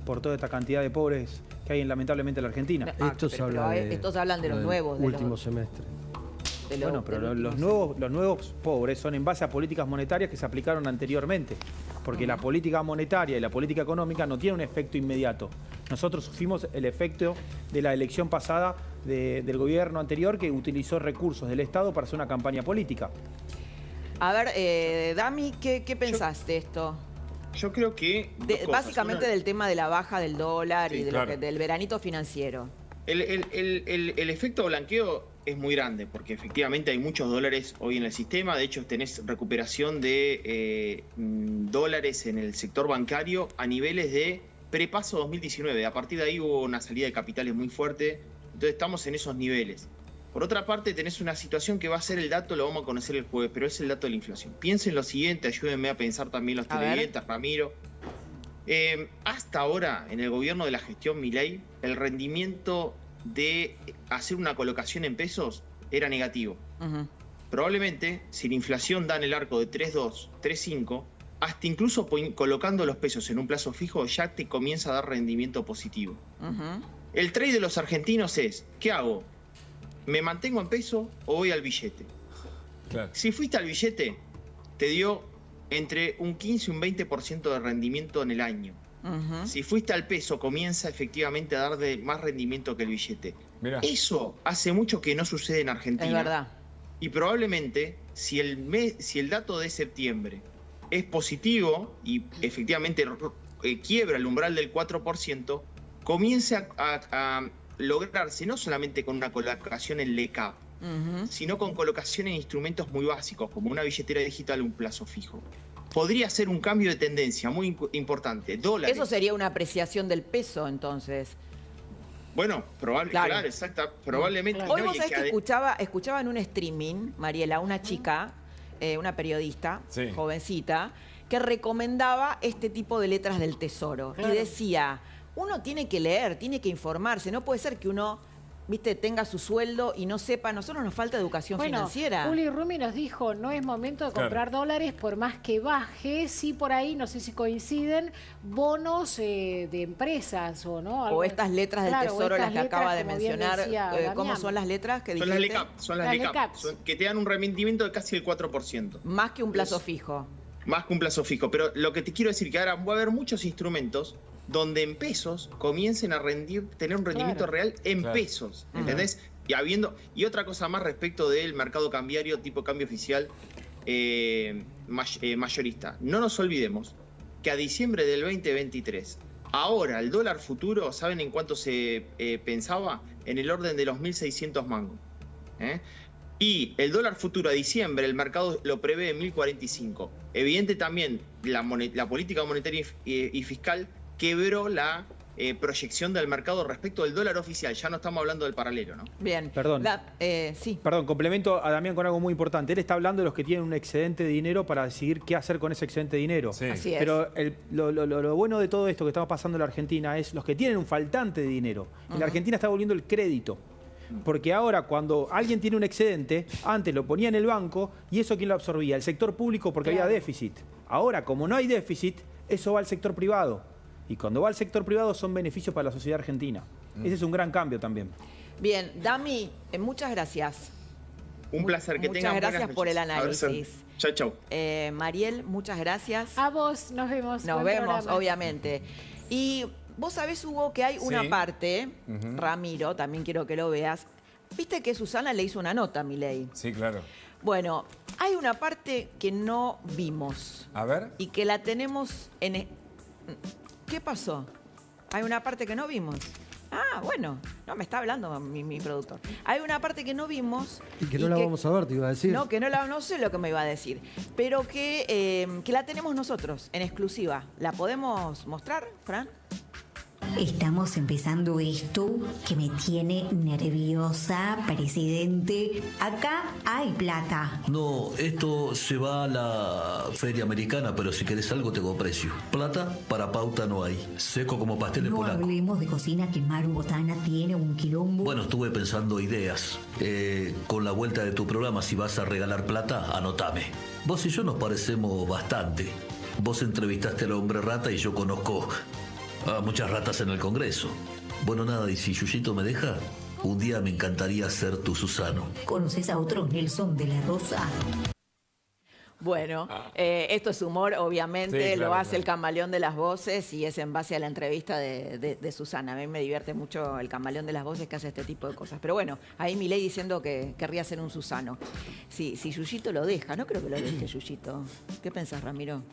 Por toda esta cantidad de pobres que hay lamentablemente en la Argentina. Estos hablan de los nuevos. Último semestre. Bueno, pero los nuevos pobres son en base a políticas monetarias que se aplicaron anteriormente. Porque la política monetaria y la política económica no tienen un efecto inmediato. Nosotros sufrimos el efecto de la elección pasada del gobierno anterior que utilizó recursos del Estado para hacer una campaña política. A ver, Dami, ¿qué pensás de esto? Yo creo que... básicamente del tema de la baja del dólar y del veranito financiero. El efecto blanqueo es muy grande, porque efectivamente hay muchos dólares hoy en el sistema. De hecho, tenés recuperación de dólares en el sector bancario a niveles de prepaso 2019. A partir de ahí hubo una salida de capitales muy fuerte. Entonces estamos en esos niveles. Por otra parte, tenés una situación que va a ser el dato, lo vamos a conocer el jueves, pero es el dato de la inflación. Piensen lo siguiente, ayúdenme a pensar también los televidentes, Ramiro. Hasta ahora, en el gobierno de la gestión Milei, el rendimiento de hacer una colocación en pesos era negativo. Probablemente, si la inflación da en el arco de 3.2, 3.5, hasta incluso colocando los pesos en un plazo fijo, ya te comienza a dar rendimiento positivo. El trade de los argentinos es, ¿qué hago? ¿Me mantengo en peso o voy al billete? Claro. Si fuiste al billete, te dio entre un 15 y un 20% de rendimiento en el año. Si fuiste al peso, comienza efectivamente a dar más rendimiento que el billete. Mirá. Eso hace mucho que no sucede en Argentina. Es verdad. Y probablemente, si el dato de septiembre es positivo y efectivamente quiebra el umbral del 4%, comience a lograrse no solamente con una colocación en LECAP, sino con colocación en instrumentos muy básicos, como una billetera digital o un plazo fijo. Podría ser un cambio de tendencia muy importante. Dólares. Eso sería una apreciación del peso, entonces. Bueno, claro, exacto, probablemente. Hoy vos sabés que escuchaba en un streaming, Mariela, una chica, una periodista, jovencita, que recomendaba este tipo de letras del Tesoro. Claro. Y decía, uno tiene que leer, tiene que informarse, no puede ser que uno, viste, tenga su sueldo y no sepa. A nosotros nos falta educación financiera. Uli Rumi nos dijo, no es momento de comprar dólares por más que baje. Sí, por ahí, no sé si coinciden, bonos de empresas o no. O estas letras del Tesoro, las que acaba de mencionar. ¿Cómo son las letras que dijiste? Son las LECAP, que te dan un rendimiento de casi el 4%. Más que un plazo fijo. Más que un plazo fijo. Pero lo que te quiero decir que ahora va a haber muchos instrumentos donde en pesos comiencen a tener un rendimiento real en pesos, ¿entendés? Y otra cosa más respecto del mercado cambiario tipo cambio oficial mayorista. No nos olvidemos que a diciembre del 2023, ahora el dólar futuro, ¿saben en cuánto se pensaba? En el orden de los 1.600 mangos. Y el dólar futuro a diciembre, el mercado lo prevé en 1.045. Evidente también, la política monetaria y fiscal quebró la proyección del mercado respecto del dólar oficial. Ya no estamos hablando del paralelo, ¿no? Bien. Perdón. Perdón, complemento a Damián con algo muy importante. Él está hablando de los que tienen un excedente de dinero para decidir qué hacer con ese excedente de dinero. Sí. Así es. Pero lo bueno de todo esto que estamos pasando en la Argentina es los que tienen un faltante de dinero. En la Argentina está volviendo el crédito. Porque ahora cuando alguien tiene un excedente, antes lo ponía en el banco y eso ¿quién lo absorbía? El sector público porque había déficit. Ahora, como no hay déficit, eso va al sector privado. Y cuando va al sector privado son beneficios para la sociedad argentina. Ese es un gran cambio también. Bien, Dami, muchas gracias. Un placer, que tengan buenas noches. Muchas gracias por el análisis. Chau, chau. Mariel, muchas gracias. A vos, nos vemos. Nos vemos, obviamente. Y vos sabés, Hugo, que hay una parte, Ramiro, también quiero que lo veas. Viste que Susana le hizo una nota a Milei. Sí, claro. Bueno, hay una parte que no vimos. A ver. Y que la tenemos en... ¿Qué pasó? Hay una parte que no vimos. Ah, bueno. No, me está hablando mi productor. Hay una parte que no vimos. Y que no la vamos a ver, te iba a decir. No, que no sé lo que me iba a decir. Pero que la tenemos nosotros, en exclusiva. ¿La podemos mostrar, Fran? Estamos empezando esto que me tiene nerviosa, presidente. Acá hay plata. No, esto se va a la feria americana, pero si querés algo tengo precio. Plata para pauta no hay. Seco como pastel de polaco. No hablemos de cocina, que Maru Botana tiene un quilombo. Bueno, estuve pensando ideas. Con la vuelta de tu programa, si vas a regalar plata, anotame. Vos y yo nos parecemos bastante. Vos entrevistaste al hombre rata y yo conozco a muchas ratas en el Congreso. Bueno, nada, y si Yuyito me deja, un día me encantaría ser tu Susano. ¿Conoces a otro Nelson de la Rosa? Bueno, esto es humor, obviamente, Sí, claro, lo hace claro. el Camaleón de las Voces y es en base a la entrevista de Susana. A mí me divierte mucho el Camaleón de las Voces que hace este tipo de cosas. Pero bueno, ahí Milei diciendo que querría ser un Susano. Si Yuyito lo deja, no creo que lo deje Yuyito. ¿Qué pensás, Ramiro?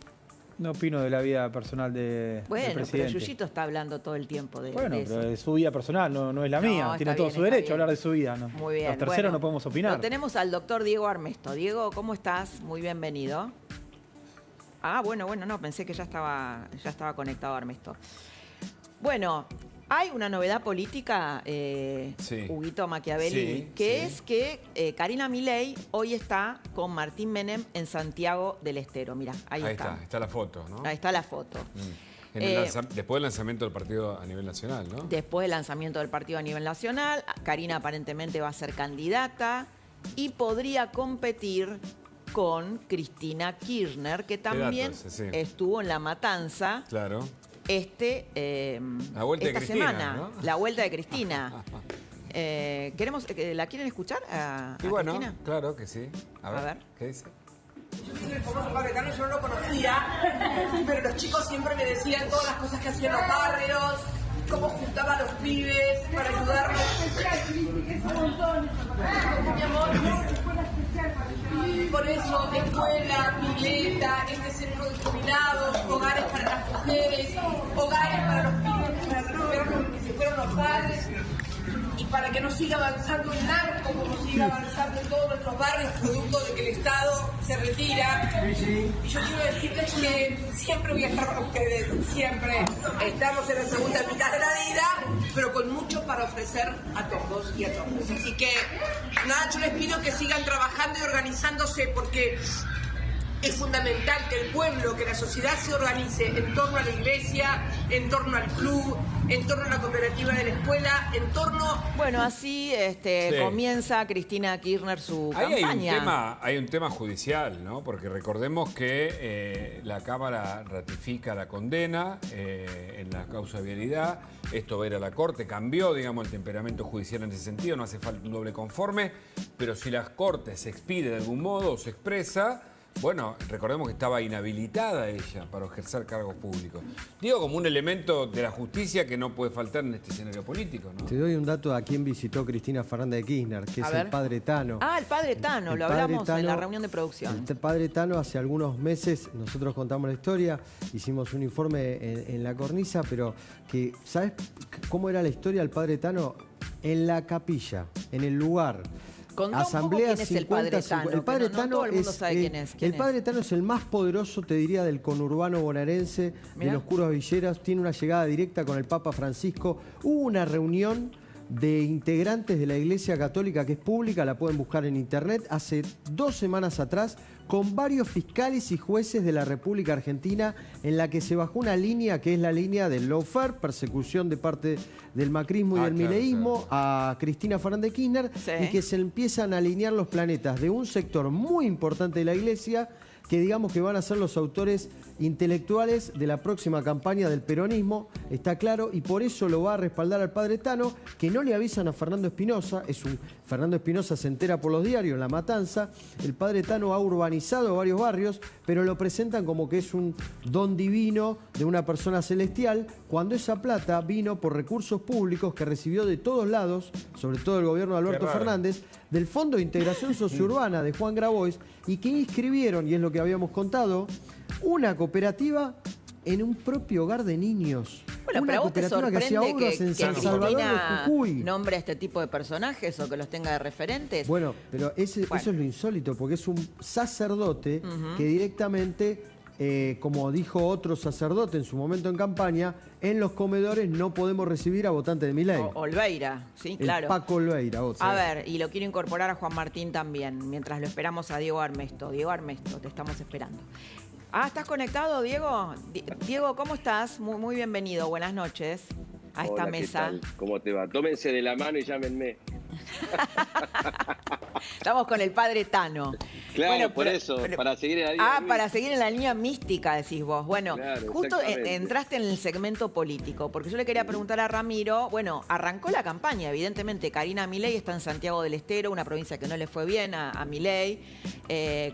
No opino de la vida personal del Bueno, pero presidente. Yuyito está hablando todo el tiempo de Bueno, eso. pero es su vida personal, no es la No, mía. está Tiene todo bien, su está derecho bien. a hablar de su vida. ¿no? Muy bien. Los terceros bueno, no podemos opinar. Lo tenemos al doctor Diego Armesto. Diego, ¿cómo estás? Muy bienvenido. Ah, bueno, no, pensé que ya estaba conectado Armesto. Bueno, hay una novedad política, Huguito Machiavelli, que es que Karina Milei hoy está con Martín Menem en Santiago del Estero. Mirá, ahí está la foto, ¿no? Ahí está la foto. Después del lanzamiento del partido a nivel nacional, ¿no? Después del lanzamiento del partido a nivel nacional, Karina aparentemente va a ser candidata y podría competir con Cristina Kirchner, que también estuvo en La Matanza. Claro. La vuelta de esta Cristina, semana, ¿no? la vuelta de Cristina. ¿La quieren escuchar a bueno, Cristina? claro que sí. A ver, ¿qué dice? El famoso padre Cano yo no lo conocía, pero los chicos siempre me decían todas las cosas que hacían los barrios, cómo juntaba a los pibes para ayudarlos. Mi amor, por eso, escuela, pileta, este centro de jubilados, hogares para las mujeres, hogares para los pibes, para recuperar que se fueron los padres. Y para que no siga avanzando el narco, como siga avanzando en todos nuestros barrios, producto de que el Estado se retira. Y yo quiero decirles que siempre voy a estar con ustedes, siempre. Estamos en la segunda mitad de la vida, pero con mucho para ofrecer a todos y a todas. Así que, nada, yo les pido que sigan trabajando y organizándose, porque es fundamental que el pueblo, que la sociedad se organice en torno a la iglesia, en torno al club, en torno a la cooperativa de la escuela, en torno... Bueno, así comienza Cristina Kirchner su campaña. Hay un tema judicial, ¿no? Porque recordemos que la Cámara ratifica la condena en la causa de vialidad. Esto va a ir a la Corte, cambió, digamos, el temperamento judicial en ese sentido, no hace falta un doble conforme, pero si la Corte se expide de algún modo o se expresa... Bueno, recordemos que estaba inhabilitada ella para ejercer cargos públicos. Digo, como un elemento de la justicia que no puede faltar en este escenario político, ¿no? Te doy un dato a quien visitó Cristina Fernández de Kirchner, que es el padre Tano. Ah, el padre Tano, lo hablamos en la reunión de producción. El padre Tano, hace algunos meses, nosotros contamos la historia, hicimos un informe en La Cornisa, pero que, ¿sabes cómo era la historia del padre Tano? En la capilla, en el lugar. Asamblea quién es el padre Tano. El padre Tano todo el mundo sabe quién es. El padre Tano es el más poderoso, te diría, del conurbano bonaerense, de los curas villeros. Tiene una llegada directa con el Papa Francisco. Hubo una reunión de integrantes de la Iglesia Católica, que es pública, la pueden buscar en internet, hace 2 semanas atrás, con varios fiscales y jueces de la República Argentina, en la que se bajó una línea que es la línea del lawfare, persecución de parte del macrismo y del mileísmo a Cristina Fernández de Kirchner, y que se empiezan a alinear los planetas de un sector muy importante de la Iglesia, que digamos que van a ser los autores intelectuales de la próxima campaña del peronismo, está claro, y por eso lo va a respaldar al padre Tano, que no le avisan a Fernando Espinosa. Fernando Espinosa se entera por los diarios, en La Matanza. El padre Tano ha urbanizado varios barrios, pero lo presentan como que es un don divino de una persona celestial, cuando esa plata vino por recursos públicos que recibió de todos lados, sobre todo el gobierno de Alberto Fernández, del Fondo de Integración Sociourbana de Juan Grabois, y que inscribieron, y es lo que habíamos contado, una cooperativa en un propio hogar de niños. Bueno, una pero ¿vos te cooperativa que hacía sorprende obras en San Salvador de Jujuy? ¿Nombre a este tipo de personajes o que los tenga de referentes? Bueno, pero eso es lo insólito, porque es un sacerdote que directamente, como dijo otro sacerdote en su momento en campaña, en los comedores no podemos recibir a votantes de Milei. Olveira, sí, claro. Paco Olveira, otro. A ver, y lo quiero incorporar a Juan Martín también, mientras lo esperamos a Diego Armesto. Diego Armesto, te estamos esperando. ¿Estás conectado, Diego? Diego, ¿cómo estás? Muy bienvenido, buenas noches a esta mesa. ¿Qué tal? ¿Cómo te va? Tómense de la mano y llámenme. Estamos con el padre Tano. Claro, bueno, por eso, para seguir en la línea. Para seguir en la línea mística, decís vos. Bueno, claro, justo entraste en el segmento político, porque yo le quería preguntar a Ramiro, bueno, arrancó la campaña, evidentemente Karina Milei está en Santiago del Estero, una provincia que no le fue bien a Milei,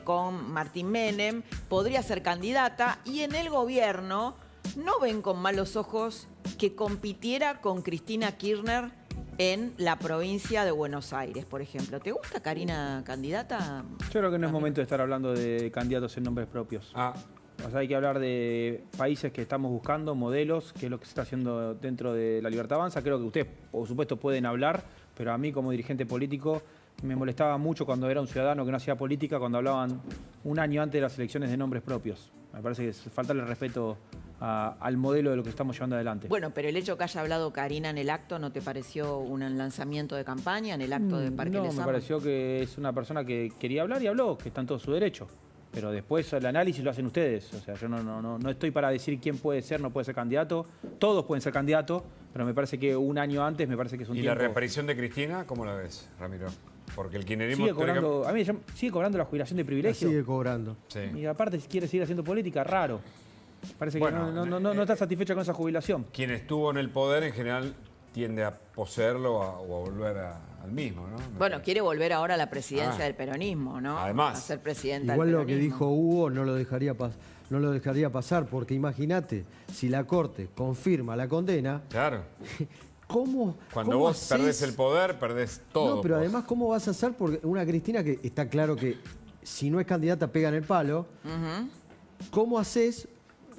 con Martín Menem, podría ser candidata, y en el gobierno no ven con malos ojos que compitiera con Cristina Kirchner en la provincia de Buenos Aires, por ejemplo. ¿Te gusta Karina candidata? Yo creo que no es momento de estar hablando de candidatos en nombres propios. O sea, hay que hablar de países que estamos buscando, modelos, que es lo que se está haciendo dentro de la Libertad Avanza. Creo que ustedes, por supuesto, pueden hablar, pero a mí como dirigente político me molestaba mucho cuando era un ciudadano que no hacía política, cuando hablaban un año antes de las elecciones de nombres propios. Me parece que es faltarle respeto al modelo de lo que estamos llevando adelante. Bueno, pero el hecho que haya hablado Karina en el acto, ¿no te pareció un lanzamiento de campaña en el acto de Parque No, Lezama? me pareció que es una persona que quería hablar y habló, que está en todo su derecho. Pero después el análisis lo hacen ustedes. O sea, yo no estoy para decir quién puede ser, no puede ser candidato. Todos pueden ser candidatos, pero me parece que un año antes me parece que es un tiempo. ¿Y la reaparición de Cristina, cómo la ves, Ramiro? Porque el kirchnerismo... A mí sigue cobrando la jubilación de privilegio. Sigue cobrando. Sí. Y aparte, si quiere seguir haciendo política, raro. Parece que no está satisfecha con esa jubilación. Quien estuvo en el poder, en general, tiende a poseerlo o a volver al mismo, ¿no? Bueno, quiere volver ahora a la presidencia del peronismo, ¿no? Además. A ser presidenta Igual del lo que dijo Hugo no lo dejaría pasar, porque imagínate, si la Corte confirma la condena... Claro. Cuando vos perdés el poder, perdés todo. No, pero además, ¿cómo vas a hacer? Porque una Cristina que está claro que si no es candidata pega en el palo. ¿Cómo haces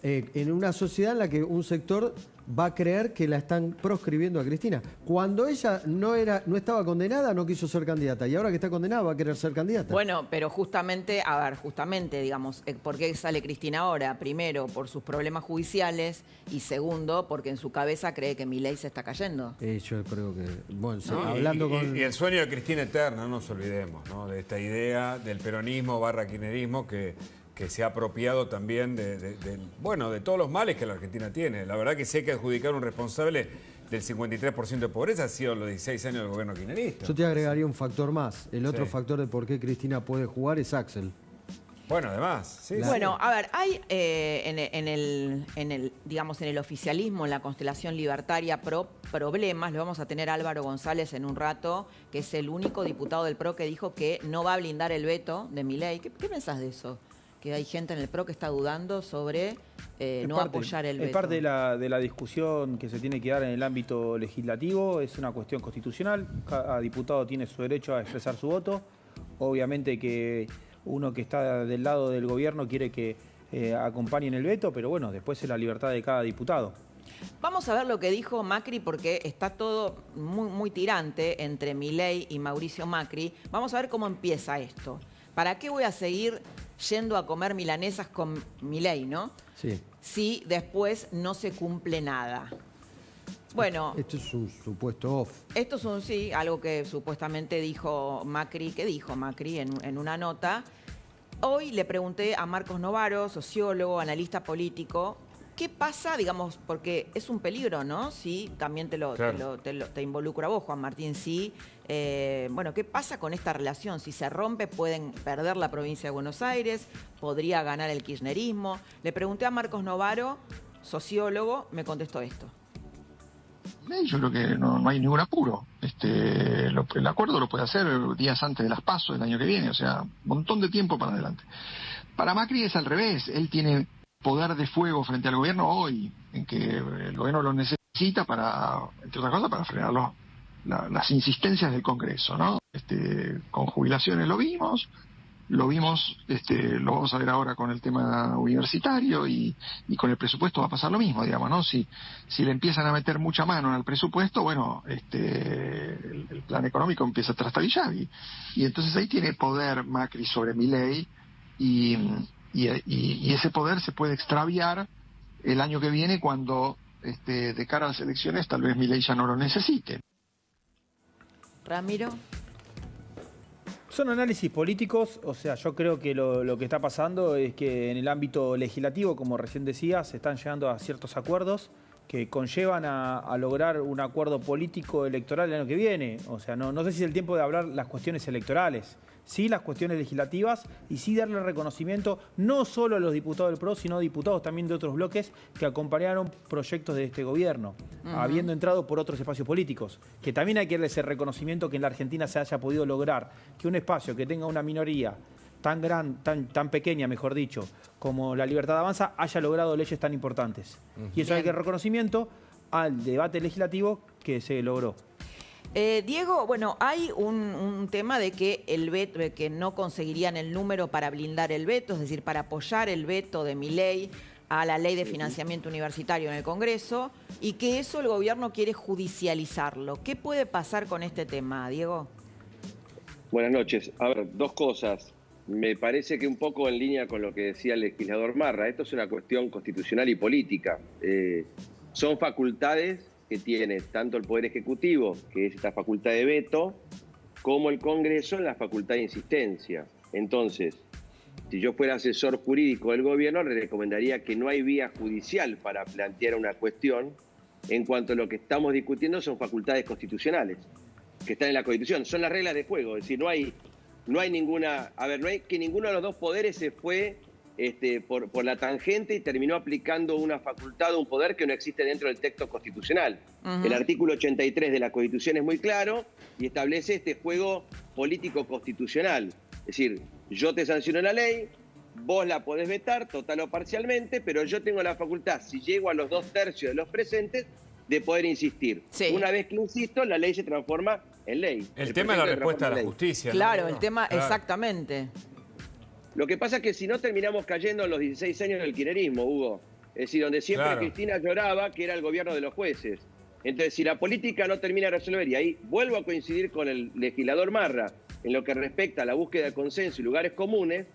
en una sociedad en la que un sector va a creer que la están proscribiendo a Cristina? Cuando ella no estaba condenada, no quiso ser candidata. Y ahora que está condenada, va a querer ser candidata. Bueno, pero justamente, digamos, ¿por qué sale Cristina ahora? Primero, por sus problemas judiciales, y segundo, porque en su cabeza cree que Milei se está cayendo. Yo creo que... Bueno, ¿no? hablando y el sueño de Cristina eterna, no nos olvidemos, ¿no? De esta idea del peronismo / kirchnerismo que se ha apropiado también de todos los males que la Argentina tiene. La verdad que si hay que adjudicar un responsable del 53% de pobreza ha sido los 16 años del gobierno kirchnerista. Yo te agregaría un factor más. El otro factor de por qué Cristina puede jugar es Axel. Bueno, además. Sí, bueno, a ver, hay en el oficialismo, en la constelación libertaria, problemas. Lo vamos a tener a Álvaro González en un rato, que es el único diputado del PRO que dijo que no va a blindar el veto de Milei. ¿Qué pensás de eso? Que hay gente en el PRO que está dudando sobre no apoyar el veto. Es parte de la discusión que se tiene que dar en el ámbito legislativo, es una cuestión constitucional, cada diputado tiene su derecho a expresar su voto, obviamente que uno que está del lado del gobierno quiere que acompañen el veto, pero bueno, después es la libertad de cada diputado. Vamos a ver lo que dijo Macri, porque está todo muy, muy tirante entre Milei y Mauricio Macri. Vamos a ver cómo empieza esto. ¿Para qué voy a seguir yendo a comer milanesas con Milei, no? Sí. Si después no se cumple nada. Bueno. Esto es un supuesto off. Esto es algo que supuestamente dijo Macri. ¿Qué dijo Macri en una nota? Hoy le pregunté a Marcos Novaro, sociólogo, analista político, ¿qué pasa, digamos, porque es un peligro, ¿no? Sí, también te involucra a vos, Juan Martín, sí. Bueno, ¿qué pasa con esta relación? Si se rompe, pueden perder la provincia de Buenos Aires, podría ganar el kirchnerismo. Le pregunté a Marcos Novaro, sociólogo, me contestó esto. Yo creo que no hay ningún apuro. El acuerdo lo puede hacer días antes de las PASO del año que viene, o sea, un montón de tiempo para adelante. Para Macri es al revés, él tiene poder de fuego frente al gobierno hoy, en que el gobierno lo necesita para, entre otras cosas, para frenar las insistencias del Congreso, ¿no? Con jubilaciones lo vimos, lo vamos a ver ahora con el tema universitario y con el presupuesto va a pasar lo mismo, digamos, ¿no? Si le empiezan a meter mucha mano en el presupuesto, bueno, el plan económico empieza a trastabillar y entonces ahí tiene poder Macri sobre Milei y ese poder se puede extraviar el año que viene cuando de cara a las elecciones tal vez Milei ya no lo necesite. Ramiro. Son análisis políticos, o sea, yo creo que lo que está pasando es que en el ámbito legislativo, como recién decía, se están llegando a ciertos acuerdos que conllevan a lograr un acuerdo político electoral el año que viene. O sea, no sé si es el tiempo de hablar las cuestiones electorales, sí las cuestiones legislativas y sí darle reconocimiento no solo a los diputados del PRO, sino a diputados también de otros bloques que acompañaron proyectos de este gobierno, habiendo entrado por otros espacios políticos. Que también hay que darle ese reconocimiento que en la Argentina se haya podido lograr que un espacio que tenga una minoría tan pequeña, mejor dicho, como la Libertad Avanza, haya logrado leyes tan importantes. Y eso hay que dar reconocimiento al debate legislativo que se logró. Diego, bueno, hay un tema de que el veto, que no conseguirían el número para blindar el veto, es decir, para apoyar el veto de Milei a la ley de financiamiento universitario en el Congreso, y que eso el gobierno quiere judicializarlo. ¿Qué puede pasar con este tema, Diego? Buenas noches. A ver, dos cosas. Me parece que un poco en línea con lo que decía el legislador Marra, esto es una cuestión constitucional y política. Son facultades que tiene tanto el Poder Ejecutivo, que es esta facultad de veto, como el Congreso en la facultad de insistencia. Entonces, si yo fuera asesor jurídico del gobierno, le recomendaría que no hay vía judicial para plantear una cuestión en cuanto a lo que estamos discutiendo son facultades constitucionales, que están en la Constitución. Son las reglas de juego, es decir, no hay ninguna, no hay que ninguno de los dos poderes se fue por la tangente y terminó aplicando una facultad o un poder que no existe dentro del texto constitucional. El artículo 83 de la Constitución es muy claro y establece este juego político constitucional. Es decir, yo te sanciono la ley, vos la podés vetar total o parcialmente, pero yo tengo la facultad, si llego a los 2/3 de los presentes, de poder insistir. Sí. Una vez que insisto, la ley se transforma en ley. El tema es la respuesta a la justicia. Claro, ¿no? El tema, claro. Exactamente. Lo que pasa es que si no terminamos cayendo en los 16 años del kirchnerismo, Hugo. Es decir, donde siempre Cristina lloraba que era el gobierno de los jueces. Entonces, si la política no termina de resolver, y ahí vuelvo a coincidir con el legislador Marra, en lo que respecta a la búsqueda de consenso y lugares comunes,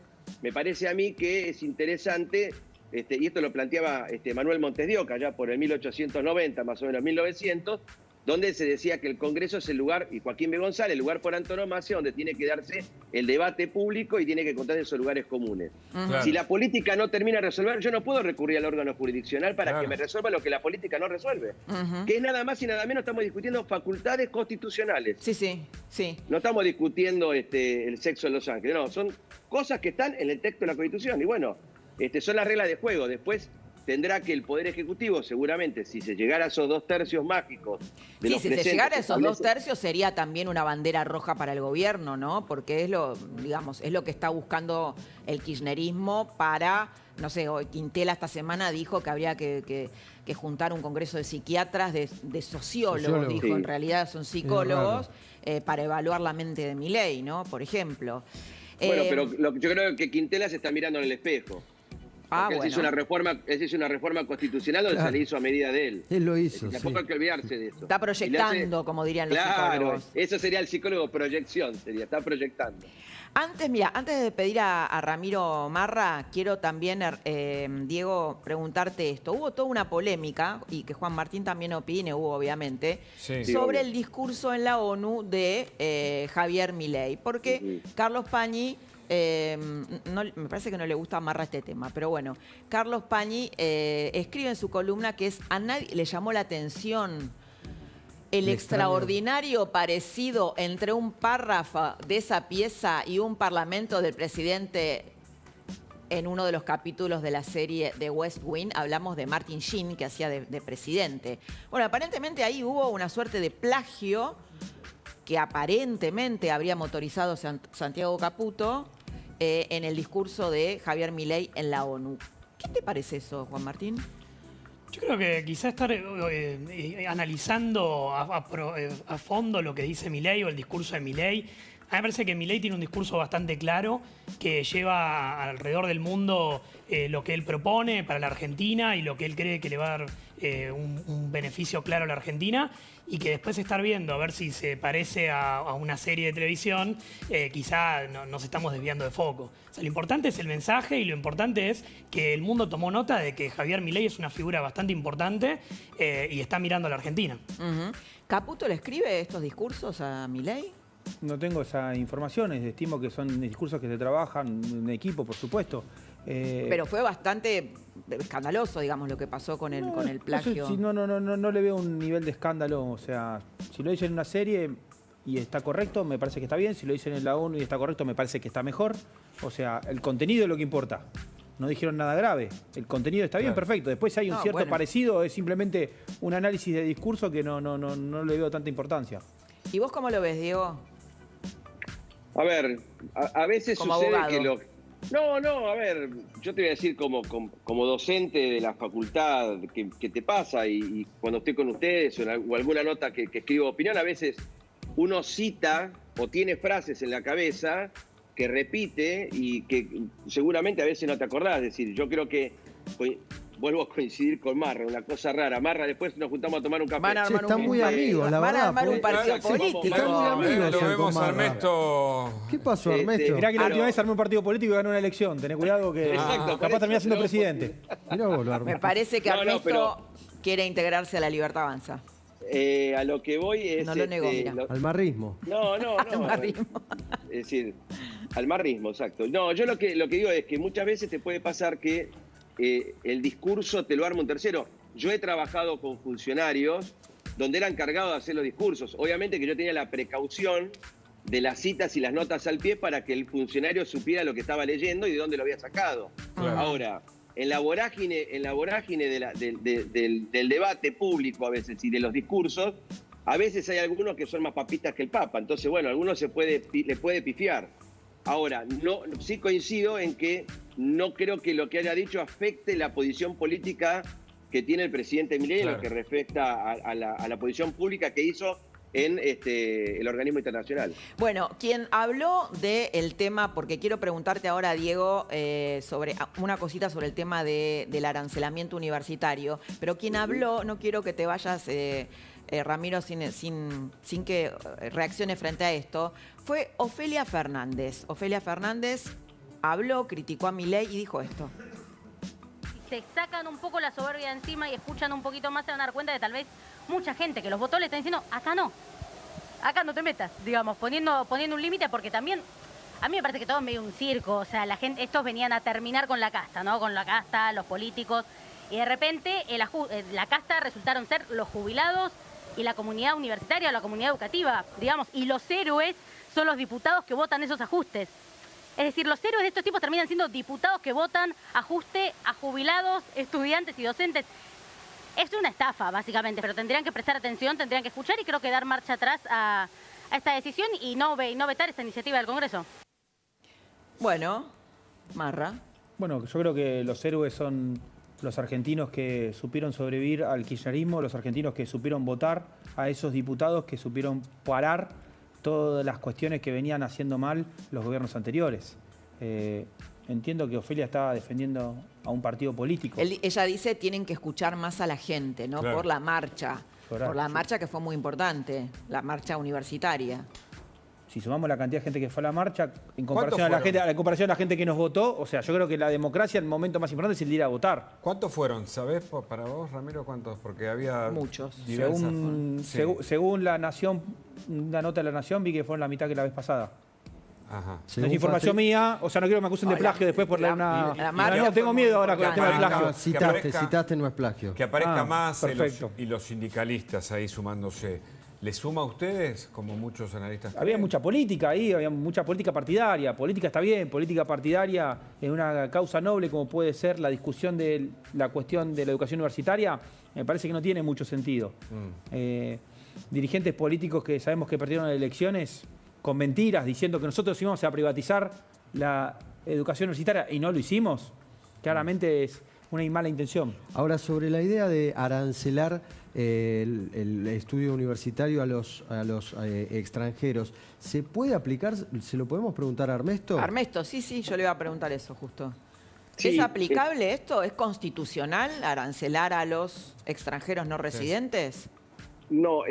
me parece a mí que es interesante, y esto lo planteaba Manuel Montes de Oca, ya por el 1890, más o menos 1900, donde se decía que el Congreso es el lugar, y Joaquín B. González, el lugar por antonomasia donde tiene que darse el debate público y tiene que contarse esos lugares comunes. Claro. Si la política no termina de resolver, yo no puedo recurrir al órgano jurisdiccional para que me resuelva lo que la política no resuelve. Que es nada más y nada menos, estamos discutiendo facultades constitucionales. Sí. No estamos discutiendo el sexo de los ángeles, no, son cosas que están en el texto de la Constitución. Y bueno, son las reglas de juego. Después tendrá que el Poder Ejecutivo, seguramente, si se llegara a esos 2/3 mágicos de los presentes... Si se llegara a esos 2/3 sería también una bandera roja para el gobierno, ¿no? Porque es lo que está buscando el kirchnerismo para... No sé, Quintela esta semana dijo que habría que juntar un congreso de psiquiatras, de sociólogos, dijo, en realidad son psicólogos, para evaluar la mente de Milei, ¿no? Por ejemplo. Bueno, pero yo creo que Quintela se está mirando en el espejo. Bueno. Es una reforma constitucional donde se le hizo a medida de él. Él lo hizo. Tampoco hay que olvidarse de eso. Está proyectando, como dirían los psicólogos. Eso sería el psicólogo, proyección, está proyectando. Antes de pedir a Ramiro Marra, quiero también, Diego, preguntarte esto. Hubo toda una polémica, y que Juan Martín también opine, hubo obviamente, sobre el discurso en la ONU de Javier Milei. Porque Carlos Pañi... me parece que no le gusta a Marra este tema, pero bueno, Carlos Pañi escribe en su columna que a nadie le llamó la atención el extraordinario parecido entre un párrafo de esa pieza y un parlamento del presidente. En uno de los capítulos de la serie de West Wing hablamos de Martin Sheen, que hacía de presidente. Bueno, aparentemente ahí hubo una suerte de plagio que aparentemente habría motorizado Santiago Caputo en el discurso de Javier Milei en la ONU. ¿Qué te parece eso, Juan Martín? Yo creo que quizá estar analizando a fondo lo que dice Milei o el discurso de Milei. A mí me parece que Milei tiene un discurso bastante claro que lleva alrededor del mundo lo que él propone para la Argentina y lo que él cree que le va a dar un beneficio claro a la Argentina, y que después estar viendo a ver si se parece a una serie de televisión, quizá nos estamos desviando de foco. O sea, lo importante es el mensaje y lo importante es que el mundo tomó nota de que Javier Milei es una figura bastante importante y está mirando a la Argentina. ¿Caputo le escribe estos discursos a Milei? No tengo esa información, estimo que son discursos que se trabajan en equipo, por supuesto. Pero fue bastante escandaloso, digamos, lo que pasó con el plagio. No le veo un nivel de escándalo. O sea, si lo dicen en una serie y está correcto, me parece que está bien. Si lo dicen en la ONU y está correcto, me parece que está mejor. O sea, el contenido es lo que importa. No dijeron nada grave. El contenido está bien, perfecto. Después si hay un cierto parecido, es simplemente un análisis de discurso que no le veo tanta importancia. ¿Y vos cómo lo tes, Diego? A ver, a veces como sucede abogado. que a ver, yo te voy a decir como docente de la facultad que te pasa y cuando estoy con ustedes o alguna nota que escribo opinión, a veces uno cita o tiene frases en la cabeza que repite y que seguramente a veces no te acordás. Es decir, yo creo que vuelvo a coincidir con Marra, una cosa rara. Marra, después nos juntamos a tomar un café. Están muy amigos, la verdad. Van a armar un partido político. Están muy amigos. Lo vemos a Ernesto. ¿Qué pasó, Ernesto? Mirá que la última vez armó un partido político y ganó una elección. Tené cuidado que capaz termina siendo presidente. Me parece que Ernesto quiere integrarse a la Libertad Avanza. A lo que voy es... No lo negó, mira. Al marrismo. No. Al marrismo. Es decir, al marrismo, exacto. No, yo lo que digo es que muchas veces te puede pasar que el discurso te lo arma un tercero. Yo he trabajado con funcionarios donde eran encargados de hacer los discursos. Obviamente que yo tenía la precaución de las citas y las notas al pie para que el funcionario supiera lo que estaba leyendo y de dónde lo había sacado. Claro. Ahora, en la vorágine del debate público a veces y de los discursos, a veces hay algunos que son más papistas que el Papa. Entonces, bueno, a algunos le puede pifiar. Ahora, sí coincido en que no creo que lo que haya dicho afecte la posición política que tiene el presidente Milei, claro, en lo que respecta a la posición pública que hizo en el organismo internacional. Bueno, quien habló del tema, porque quiero preguntarte ahora, Diego, sobre una cosita sobre el tema del arancelamiento universitario, pero quien habló, no quiero que te vayas... Ramiro, sin que reaccione frente a esto, fue Ofelia Fernández. Ofelia Fernández habló, criticó a Milei y dijo esto. Si se sacan un poco la soberbia de encima y escuchan un poquito más, se van a dar cuenta de tal vez mucha gente que los votó le están diciendo, acá no te metas, digamos, poniendo un límite, porque también a mí me parece que todo es medio un circo. O sea, la gente, estos venían a terminar con la casta, ¿no? Con la casta, los políticos, y de repente la casta resultaron ser los jubilados y la comunidad universitaria o la comunidad educativa, digamos, y los héroes son los diputados que votan esos ajustes. Es decir, los héroes de estos tipos terminan siendo diputados que votan ajuste a jubilados, estudiantes y docentes. Es una estafa, básicamente, pero tendrían que prestar atención, tendrían que escuchar y creo que dar marcha atrás a esta decisión y no vetar esta iniciativa del Congreso. Bueno, Marra. Bueno, yo creo que los héroes son los argentinos que supieron sobrevivir al kirchnerismo, los argentinos que supieron votar a esos diputados que supieron parar todas las cuestiones que venían haciendo mal los gobiernos anteriores. Entiendo que Ofelia estaba defendiendo a un partido político. Ella dice tienen que escuchar más a la gente, ¿no? Claro. Por la marcha. Por la marcha que fue muy importante, la marcha universitaria. Si sumamos la cantidad de gente que fue a la marcha, en comparación a la gente que nos votó, o sea, yo creo que la democracia, el momento más importante es el de ir a votar. ¿Cuántos fueron? ¿Sabés para vos, Ramiro, cuántos? Porque había... Muchos. Según La Nación, una nota de La Nación, vi que fueron la mitad que la vez pasada. Ajá. No es información mía, o sea, no quiero que me acusen de plagio después por no, tengo miedo ahora con el tema del plagio. Citaste, no es plagio. Que aparezca más y los sindicalistas ahí sumándose. ¿Les suma a ustedes, como muchos analistas? Había mucha política ahí, había mucha política partidaria. Política está bien, política partidaria es una causa noble como puede ser la discusión de la cuestión de la educación universitaria. Me parece que no tiene mucho sentido. Dirigentes políticos que sabemos que perdieron las elecciones con mentiras, diciendo que nosotros íbamos a privatizar la educación universitaria y no lo hicimos, claramente es una mala intención. Ahora, sobre la idea de arancelar el estudio universitario a los extranjeros, ¿se puede aplicar? ¿Se lo podemos preguntar a Ernesto? Armesto, sí, yo le iba a preguntar eso justo. Sí, ¿Es aplicable esto? ¿Es constitucional arancelar a los extranjeros no residentes? No,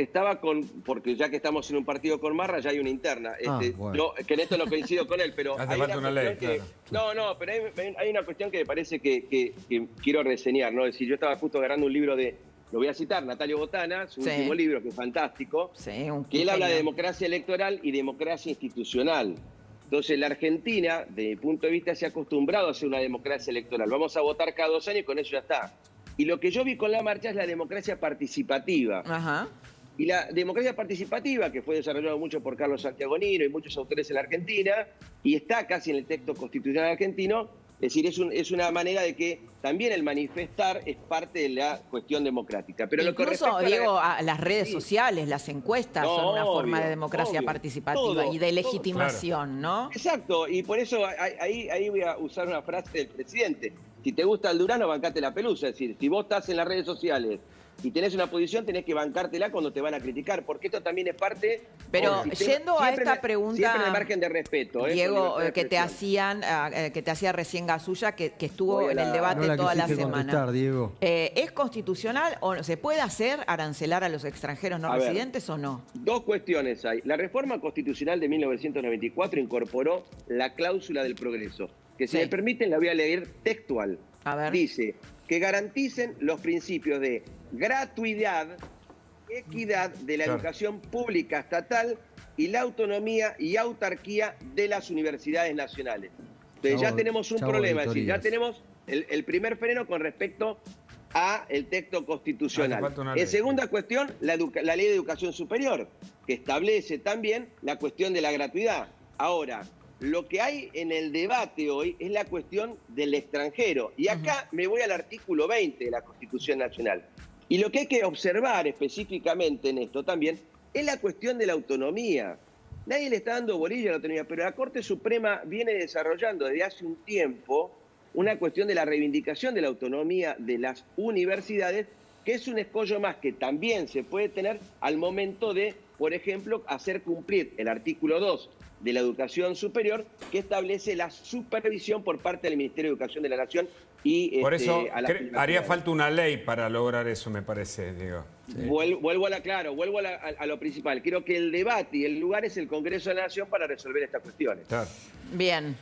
porque ya que estamos en un partido con Marra, ya hay una interna. Bueno. Que en esto no coincido con él, pero hace falta una ley, claro. Pero hay una cuestión que me parece que quiero reseñar, ¿no? Es decir, yo estaba justo agarrando un libro lo voy a citar, Natalio Botana, su último libro, que es fantástico, que él habla de democracia electoral y democracia institucional. Entonces, la Argentina, desde mi punto de vista, se ha acostumbrado a ser una democracia electoral. Vamos a votar cada 2 años y con eso ya está. Y lo que yo vi con la marcha es la democracia participativa. Ajá. Y la democracia participativa, que fue desarrollada mucho por Carlos Santiagonino y muchos autores en la Argentina, y está casi en el texto constitucional argentino, es decir, es una manera de que también el manifestar es parte de la cuestión democrática. Pero incluso, Diego, a las redes sociales, las encuestas son una forma de democracia participativa y de legitimación, ¿no? Exacto, y por eso ahí voy a usar una frase del presidente. Si te gusta el durazno, bancate la pelusa. Es decir, si vos estás en las redes sociales y tenés una posición, tenés que bancártela cuando te van a criticar, porque esto también es parte... Pero yendo a esta pregunta... Siempre en el margen de respeto. Diego, que te hacía recién Gasulla, que estuvo en el debate toda la semana. Diego. ¿Es constitucional o se puede hacer arancelar a los extranjeros no residentes o no? 2 cuestiones hay. La reforma constitucional de 1994 incorporó la cláusula del progreso, que si me permiten la voy a leer textual. A ver. Dice que garanticen los principios de gratuidad, equidad de la educación pública estatal y la autonomía y autarquía de las universidades nacionales. Entonces ya tenemos un problema, es decir, ya tenemos el primer freno con respecto a el texto constitucional. En segunda cuestión, la ley de educación superior, que establece también la cuestión de la gratuidad. Ahora, lo que hay en el debate hoy es la cuestión del extranjero. Y acá me voy al artículo 20 de la Constitución Nacional. Y lo que hay que observar específicamente en esto también es la cuestión de la autonomía. Nadie le está dando bolilla a la autonomía, pero la Corte Suprema viene desarrollando desde hace un tiempo una cuestión de la reivindicación de la autonomía de las universidades, que es un escollo más que también se puede tener al momento de, por ejemplo, hacer cumplir el artículo 2 de la educación superior, que establece la supervisión por parte del Ministerio de Educación de la Nación y por eso haría falta una ley para lograr eso, me parece, Diego. Sí. Vuelvo a lo principal. Creo que el debate y el lugar es el Congreso de la Nación para resolver estas cuestiones. Claro. Bien.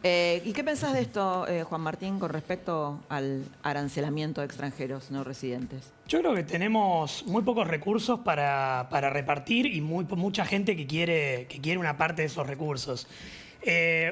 ¿Y qué pensás de esto, Juan Martín, con respecto al arancelamiento de extranjeros no residentes? Yo creo que tenemos muy pocos recursos para repartir y mucha gente que quiere una parte de esos recursos.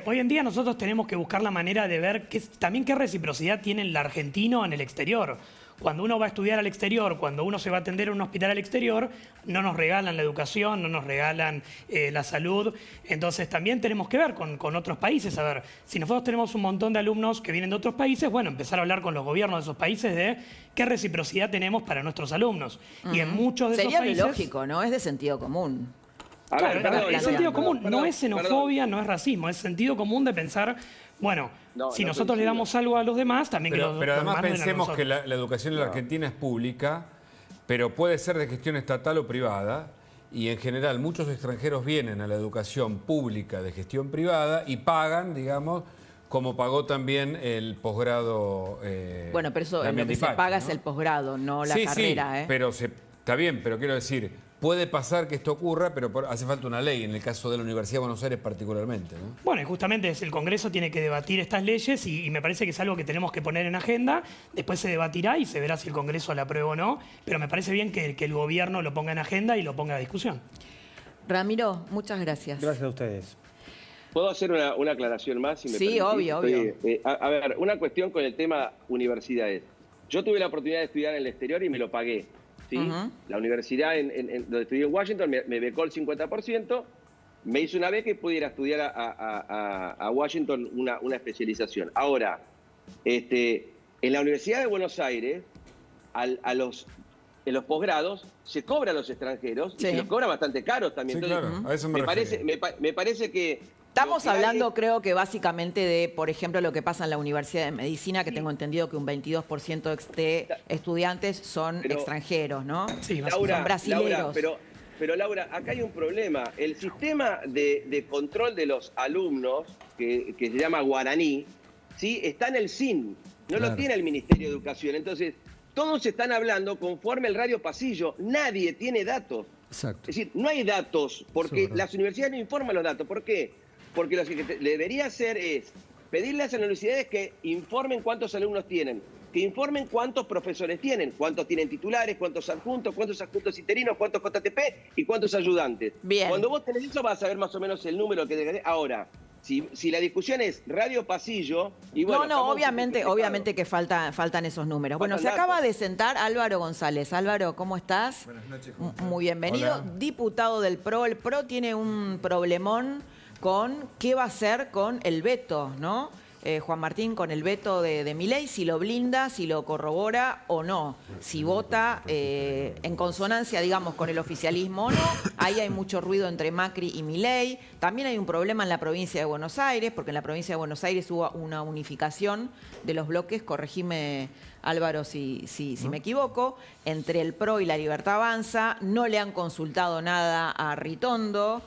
Hoy en día nosotros tenemos que buscar la manera de ver también qué reciprocidad tiene el argentino en el exterior. Cuando uno va a estudiar al exterior, cuando uno se va a atender en un hospital al exterior, no nos regalan la educación, no nos regalan la salud. Entonces también tenemos que ver con otros países. A ver, si nosotros tenemos un montón de alumnos que vienen de otros países, bueno, empezar a hablar con los gobiernos de esos países de qué reciprocidad tenemos para nuestros alumnos. Y en muchos de esos países... Sería lógico, ¿no? Es de sentido común. Claro, es sentido común, no es xenofobia, no es racismo, es sentido común de pensar, bueno, si nosotros le damos algo a los demás, también pero además pensemos que la educación en la Argentina es pública, pero puede ser de gestión estatal o privada, y en general muchos extranjeros vienen a la educación pública de gestión privada y pagan, digamos, como pagó también el posgrado. Bueno, pero eso lo que se paga es el posgrado, no la carrera. Sí, pero está bien, pero quiero decir, puede pasar que esto ocurra, pero hace falta una ley, en el caso de la Universidad de Buenos Aires particularmente, ¿no? Bueno, y justamente el Congreso tiene que debatir estas leyes y me parece que es algo que tenemos que poner en agenda. Después se debatirá y se verá si el Congreso la aprueba o no, pero me parece bien que el gobierno lo ponga en agenda y lo ponga a discusión. Ramiro, muchas gracias. Gracias a ustedes. ¿Puedo hacer una aclaración más? Si me sí, obvio. A ver, una cuestión con el tema universidades. Yo tuve la oportunidad de estudiar en el exterior y me lo pagué. ¿sí? La universidad donde estudié en Washington me becó el 50%, me hizo una beca y pude ir a estudiar a Washington una especialización. Ahora, en la Universidad de Buenos Aires, en los posgrados, se cobra a los extranjeros y se los cobra bastante caros también. Sí, entonces, claro, a eso me parece que... Estamos hablando, creo que básicamente de, por ejemplo, lo que pasa en la Universidad de Medicina, que tengo entendido que un 22% de estudiantes son extranjeros, ¿no? Sí, son brasileños. Laura, pero Laura, acá hay un problema. El sistema de control de los alumnos, que se llama Guaraní, ¿sí? Está en el SIN, no lo tiene el Ministerio de Educación. Entonces, todos están hablando conforme el radio pasillo. Nadie tiene datos. Exacto. Es decir, no hay datos, porque las universidades no informan los datos. ¿Por qué? Porque lo que debería hacer es pedirle a las universidades que informen cuántos alumnos tienen, que informen cuántos profesores tienen, cuántos tienen titulares, cuántos adjuntos interinos, cuántos JTP y cuántos ayudantes. Bien. Cuando vos tenés eso vas a saber más o menos el número que tenés. Ahora, Si la discusión es radio pasillo, y bueno, no, obviamente que faltan esos números. Bueno, se acaba de sentar Álvaro González. Álvaro, ¿cómo estás? Buenas noches. Muy bienvenido. Hola. Diputado del PRO. El PRO tiene un problemón con qué va a hacer con el veto, ¿no? Juan Martín, con el veto de Milei, si lo blinda, si lo corrobora o no, si vota en consonancia, digamos, con el oficialismo o no. Ahí hay mucho ruido entre Macri y Milei. También hay un problema en la provincia de Buenos Aires, porque en la provincia de Buenos Aires hubo una unificación de los bloques, corregime Álvaro si me equivoco, entre el PRO y la Libertad Avanza. No le han consultado nada a Ritondo,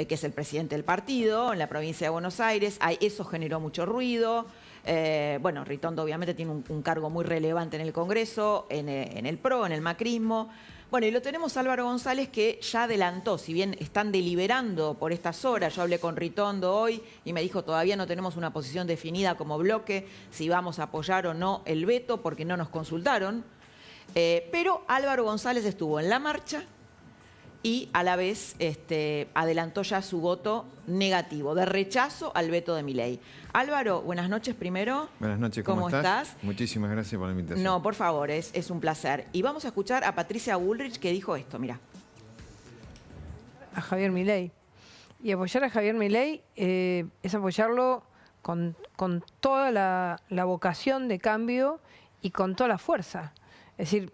que es el presidente del partido, en la provincia de Buenos Aires. Eso generó mucho ruido. Bueno, Ritondo obviamente tiene un cargo muy relevante en el Congreso, en el PRO, en el macrismo. Bueno, y lo tenemos a Álvaro González, que ya adelantó, si bien están deliberando por estas horas. Yo hablé con Ritondo hoy y me dijo, todavía no tenemos una posición definida como bloque, si vamos a apoyar o no el veto, porque no nos consultaron. Pero Álvaro González estuvo en la marcha y a la vez adelantó ya su voto negativo, de rechazo al veto de Milei. Álvaro, buenas noches primero. Buenas noches, ¿cómo estás? Muchísimas gracias por la invitación. No, por favor, es un placer. Y vamos a escuchar a Patricia Bullrich, que dijo esto, mira. A Javier Milei. Y apoyar a Javier Milei es apoyarlo con toda la vocación de cambio y con toda la fuerza. Es decir,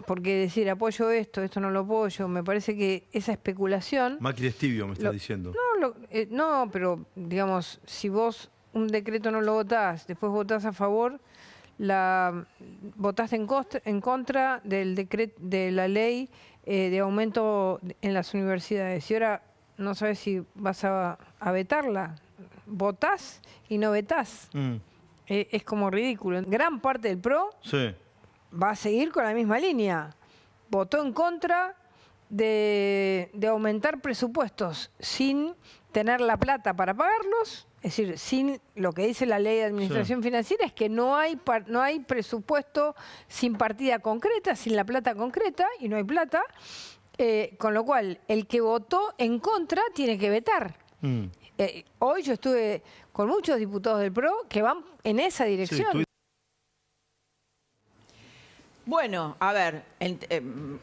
porque decir apoyo esto no lo apoyo, me parece que esa especulación... Macri es tibio, me está diciendo. No, pero digamos, si vos un decreto no lo votás, después votás a favor, votaste en contra del decreto de la ley de aumento en las universidades y ahora no sabes si vas a vetarla. Votás y no vetás. Es como ridículo. Gran parte del PRO... Sí. Va a seguir con la misma línea. Votó en contra de aumentar presupuestos sin tener la plata para pagarlos, es decir, sin lo que dice la ley de administración financiera, es que no hay presupuesto sin partida concreta, sin la plata concreta, y no hay plata, con lo cual el que votó en contra tiene que vetar. Hoy yo estuve con muchos diputados del PRO que van en esa dirección. Bueno, a ver,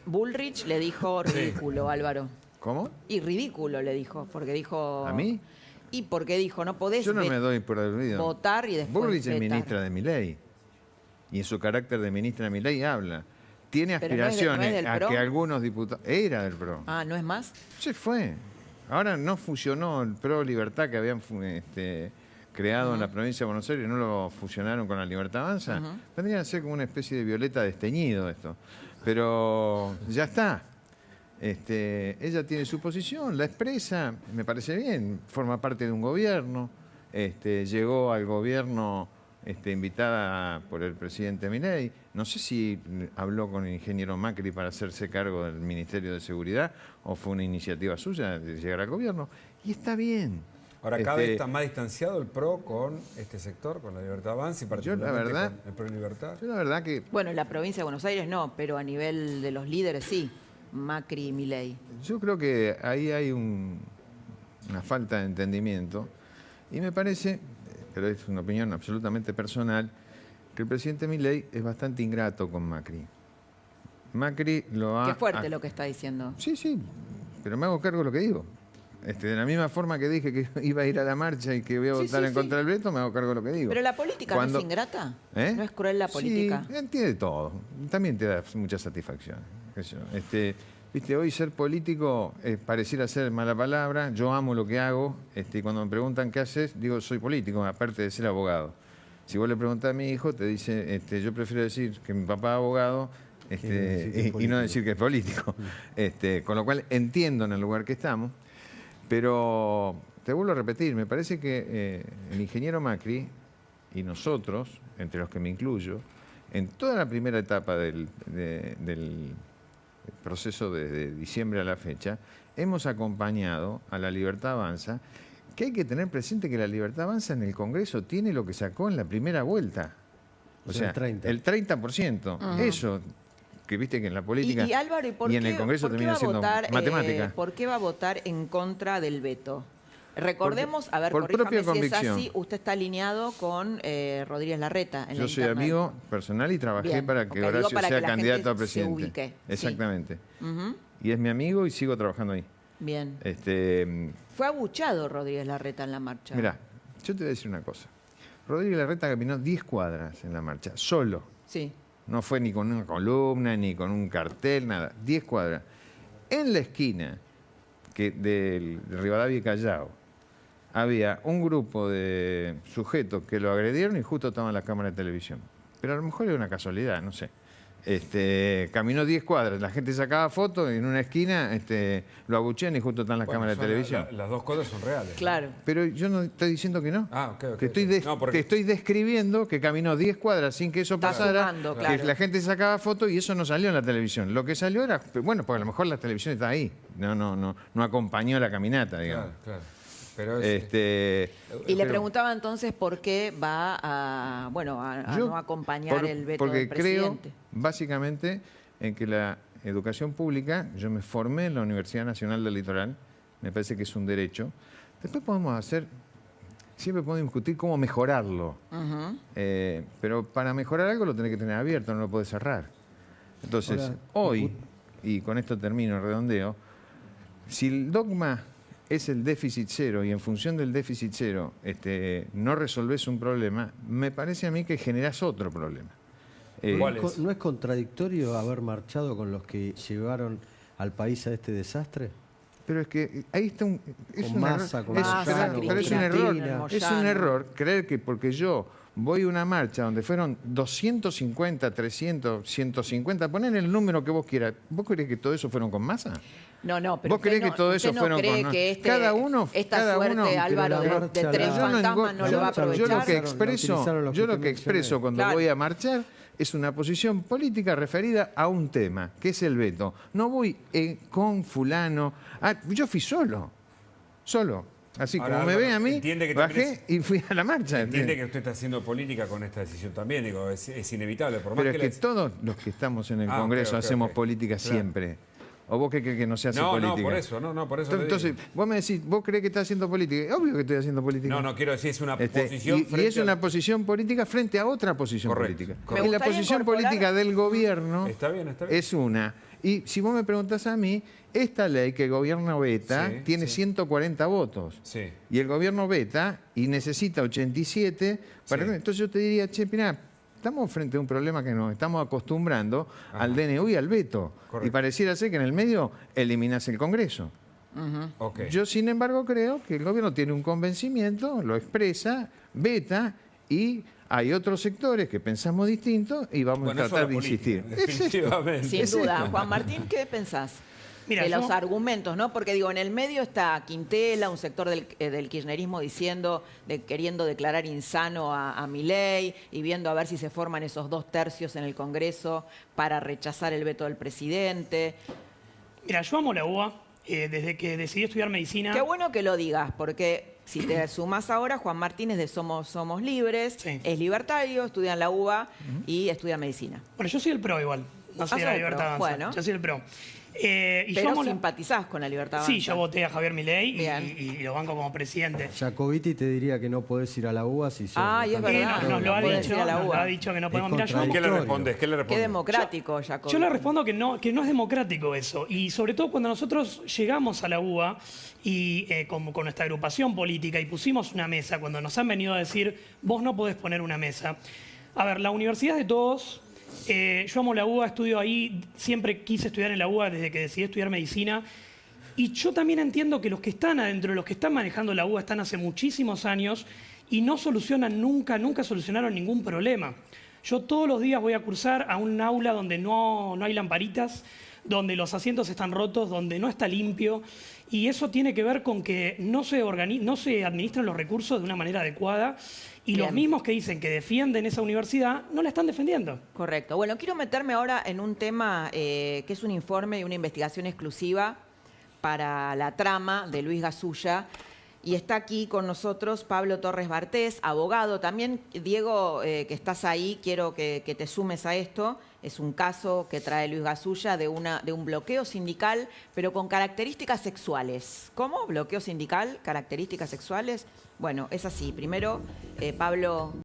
Bullrich le dijo ridículo, Álvaro. ¿Cómo? Y ridículo le dijo, porque dijo... ¿A mí? Y porque dijo, no podés Yo no me doy por aludido. votar y después Bullrich vetar. es ministra de Milei. Y en su carácter de ministra de Milei habla. Tiene aspiraciones ¿no es del a que algunos diputados... Era del PRO. Ah, ¿no es más? Se fue. Ahora no fusionó el PRO Libertad que habían creado en la provincia de Buenos Aires, no lo fusionaron con la Libertad Avanza. Tendría que ser como una especie de Violeta desteñido esto. Pero ya está. Ella tiene su posición, la expresa, me parece bien, forma parte de un gobierno. Llegó al gobierno invitada por el presidente Milei. No sé si habló con el ingeniero Macri para hacerse cargo del Ministerio de Seguridad o fue una iniciativa suya de llegar al gobierno. Y está bien. Ahora, cada vez está más distanciado el PRO con este sector, con la Libertad Avanza y particularmente con el PRO Libertad. Yo la verdad que... Bueno, en la provincia de Buenos Aires no, pero a nivel de los líderes sí, Macri y Milei. Yo creo que ahí hay una falta de entendimiento y me parece, pero es una opinión absolutamente personal, que el presidente Milei es bastante ingrato con Macri. Macri lo ha... Qué fuerte lo que está diciendo. Sí, pero me hago cargo de lo que digo. De la misma forma que dije que iba a ir a la marcha y que voy a votar en contra del veto, me hago cargo de lo que digo. Pero la política no es ingrata. ¿No es cruel la política? Sí, entiende todo. También te da mucha satisfacción. Viste, hoy ser político pareciera ser mala palabra. Yo amo lo que hago. Y cuando me preguntan qué haces, digo, soy político, aparte de ser abogado. Si vos le preguntás a mi hijo, te dice, yo prefiero decir que mi papá es abogado y no decir que es político. Con lo cual entiendo en el lugar que estamos. Pero te vuelvo a repetir, me parece que el ingeniero Macri y nosotros, entre los que me incluyo, en toda la primera etapa del proceso de diciembre a la fecha, hemos acompañado a la Libertad Avanza, que hay que tener presente que la Libertad Avanza en el Congreso tiene lo que sacó en la primera vuelta. O sea, el 30%. Eso... que viste que en la política y Álvaro, y en el Congreso termina siendo matemática. ¿Por qué va a votar en contra del veto? Recordemos, a ver, por propia corríjame si es convicción. así, usted está alineado con Rodríguez Larreta. Yo soy amigo personal y trabajé Bien, para que ok, digo Horacio para que sea la candidato gente a presidente. se ubique, sí. Exactamente. Ujú. Y es mi amigo y sigo trabajando ahí. Bien. Este, Fue abuchado Rodríguez Larreta en la marcha. Mirá, yo te voy a decir una cosa. Rodríguez Larreta caminó 10 cuadras en la marcha, solo. Sí. No fue ni con una columna, ni con un cartel, nada. 10 cuadras. En la esquina de Rivadavia y Callao había un grupo de sujetos que lo agredieron y justo estaban en la cámara de televisión. Pero a lo mejor era una casualidad, no sé. Caminó 10 cuadras, la gente sacaba fotos y en una esquina lo abuchean y justo está en la cámara de televisión. Las dos cosas son reales. Claro. Pero yo no estoy diciendo que no. Ah, ok. Que te estoy describiendo que caminó 10 cuadras sin que eso Está pasara, sumando, que claro. la gente sacaba fotos y eso no salió en la televisión. Lo que salió era, bueno, porque a lo mejor la televisión está ahí. No acompañó la caminata, digamos. Claro. Pero y le preguntaba entonces por qué va a no acompañar el veto del presidente. Porque creo, básicamente, en que la educación pública, yo me formé en la Universidad Nacional del Litoral, me parece que es un derecho. Después siempre podemos discutir cómo mejorarlo. Ujú. Pero para mejorar algo lo tenés que tener abierto, no lo podés cerrar. Entonces, hoy, y con esto termino, redondeo, si el dogma es el déficit cero y en función del déficit cero no resolvés un problema, me parece a mí que generás otro problema. ¿No es contradictorio haber marchado con los que llevaron al país a este desastre? Pero es que ahí está un... Es un error creer que porque yo voy a una marcha donde fueron 250, 300, 150, poner el número que vos quieras, ¿vos creés que todo eso fueron con masa? No, pero ¿Vos creés que todo eso fueron con que cada uno? esta suerte, Álvaro, de tren fantasma no lo va a aprovechar? Yo lo que expreso cuando voy a marchar es una posición política referida a un tema, que es el veto. No voy con fulano. Yo fui solo. Así Ahora, como me ve a mí, bajé y fui a la marcha. Entiende que usted está haciendo política con esta decisión también, digo, es inevitable. Por más Pero es que todos los que estamos en el Congreso hacemos política siempre. ¿O vos qué crees que no se hace política? No, por eso. Entonces, vos me decís, ¿vos crees que estás haciendo política? Obvio que estoy haciendo política. No, quiero decir, es una posición y es una posición política frente a otra posición política. Y la posición política del gobierno es una. Y si vos me preguntás a mí, esta ley que el gobierno veta tiene 140 votos. Sí. Y el gobierno veta y necesita 87. Entonces yo te diría, mirá, estamos frente a un problema que nos estamos acostumbrando al DNU y al veto. Correcto. Y pareciera ser que en el medio eliminás el Congreso. Okay. Yo, sin embargo, creo que el gobierno tiene un convencimiento, lo expresa, veta y hay otros sectores que pensamos distinto y vamos a tratar de insistir. Definitivamente. Sin duda. Juan Martín, ¿qué pensás? De los argumentos, ¿no? Porque digo, en el medio está Quintela, un sector del kirchnerismo queriendo declarar insano a Milei y viendo a ver si se forman esos 2/3 en el Congreso para rechazar el veto del presidente. Mira, yo amo la UBA. Desde que decidí estudiar medicina... Qué bueno que lo digas, porque si te sumás ahora, Juan Martín es de Somos Libres, es libertario, estudia en la UBA y estudia medicina. Bueno, yo soy el PRO igual, no soy de la Libertad Avanza. Bueno. Yo soy el PRO. Pero simpatizás con la Libertad Avanza. Sí, yo voté a Javier Milei y lo banco como presidente. Jacobiti te diría que no podés ir a la UBA si sos... Es verdad. Nos lo ha dicho que no podemos. Mira, ¿Qué le respondes? Qué democrático, Jacobiti. Yo le respondo que no es democrático eso. Y sobre todo cuando nosotros llegamos a la UBA y con nuestra agrupación política y pusimos una mesa, cuando nos han venido a decir, vos no podés poner una mesa. A ver, la universidad es de todos. Yo amo la UBA, estudio ahí, siempre quise estudiar en la UBA desde que decidí estudiar medicina. Y yo también entiendo que los que están adentro, los que están manejando la UBA están hace muchísimos años y no solucionan nunca solucionaron ningún problema. Yo todos los días voy a cursar a un aula donde no hay lamparitas, donde los asientos están rotos, donde no está limpio. Y eso tiene que ver con que no se administran los recursos de una manera adecuada. Y los mismos que dicen que defienden esa universidad no la están defendiendo. Correcto. Bueno, quiero meterme ahora en un tema que es un informe y una investigación exclusiva para La Trama de Luis Gasulla. Y está aquí con nosotros Pablo Torres Bartés, abogado. También, Diego, que estás ahí, quiero que te sumes a esto. Es un caso que trae Luis Gasulla de un bloqueo sindical, pero con características sexuales. ¿Cómo? ¿Bloqueo sindical? ¿Características sexuales? Bueno, es así. Primero, Pablo...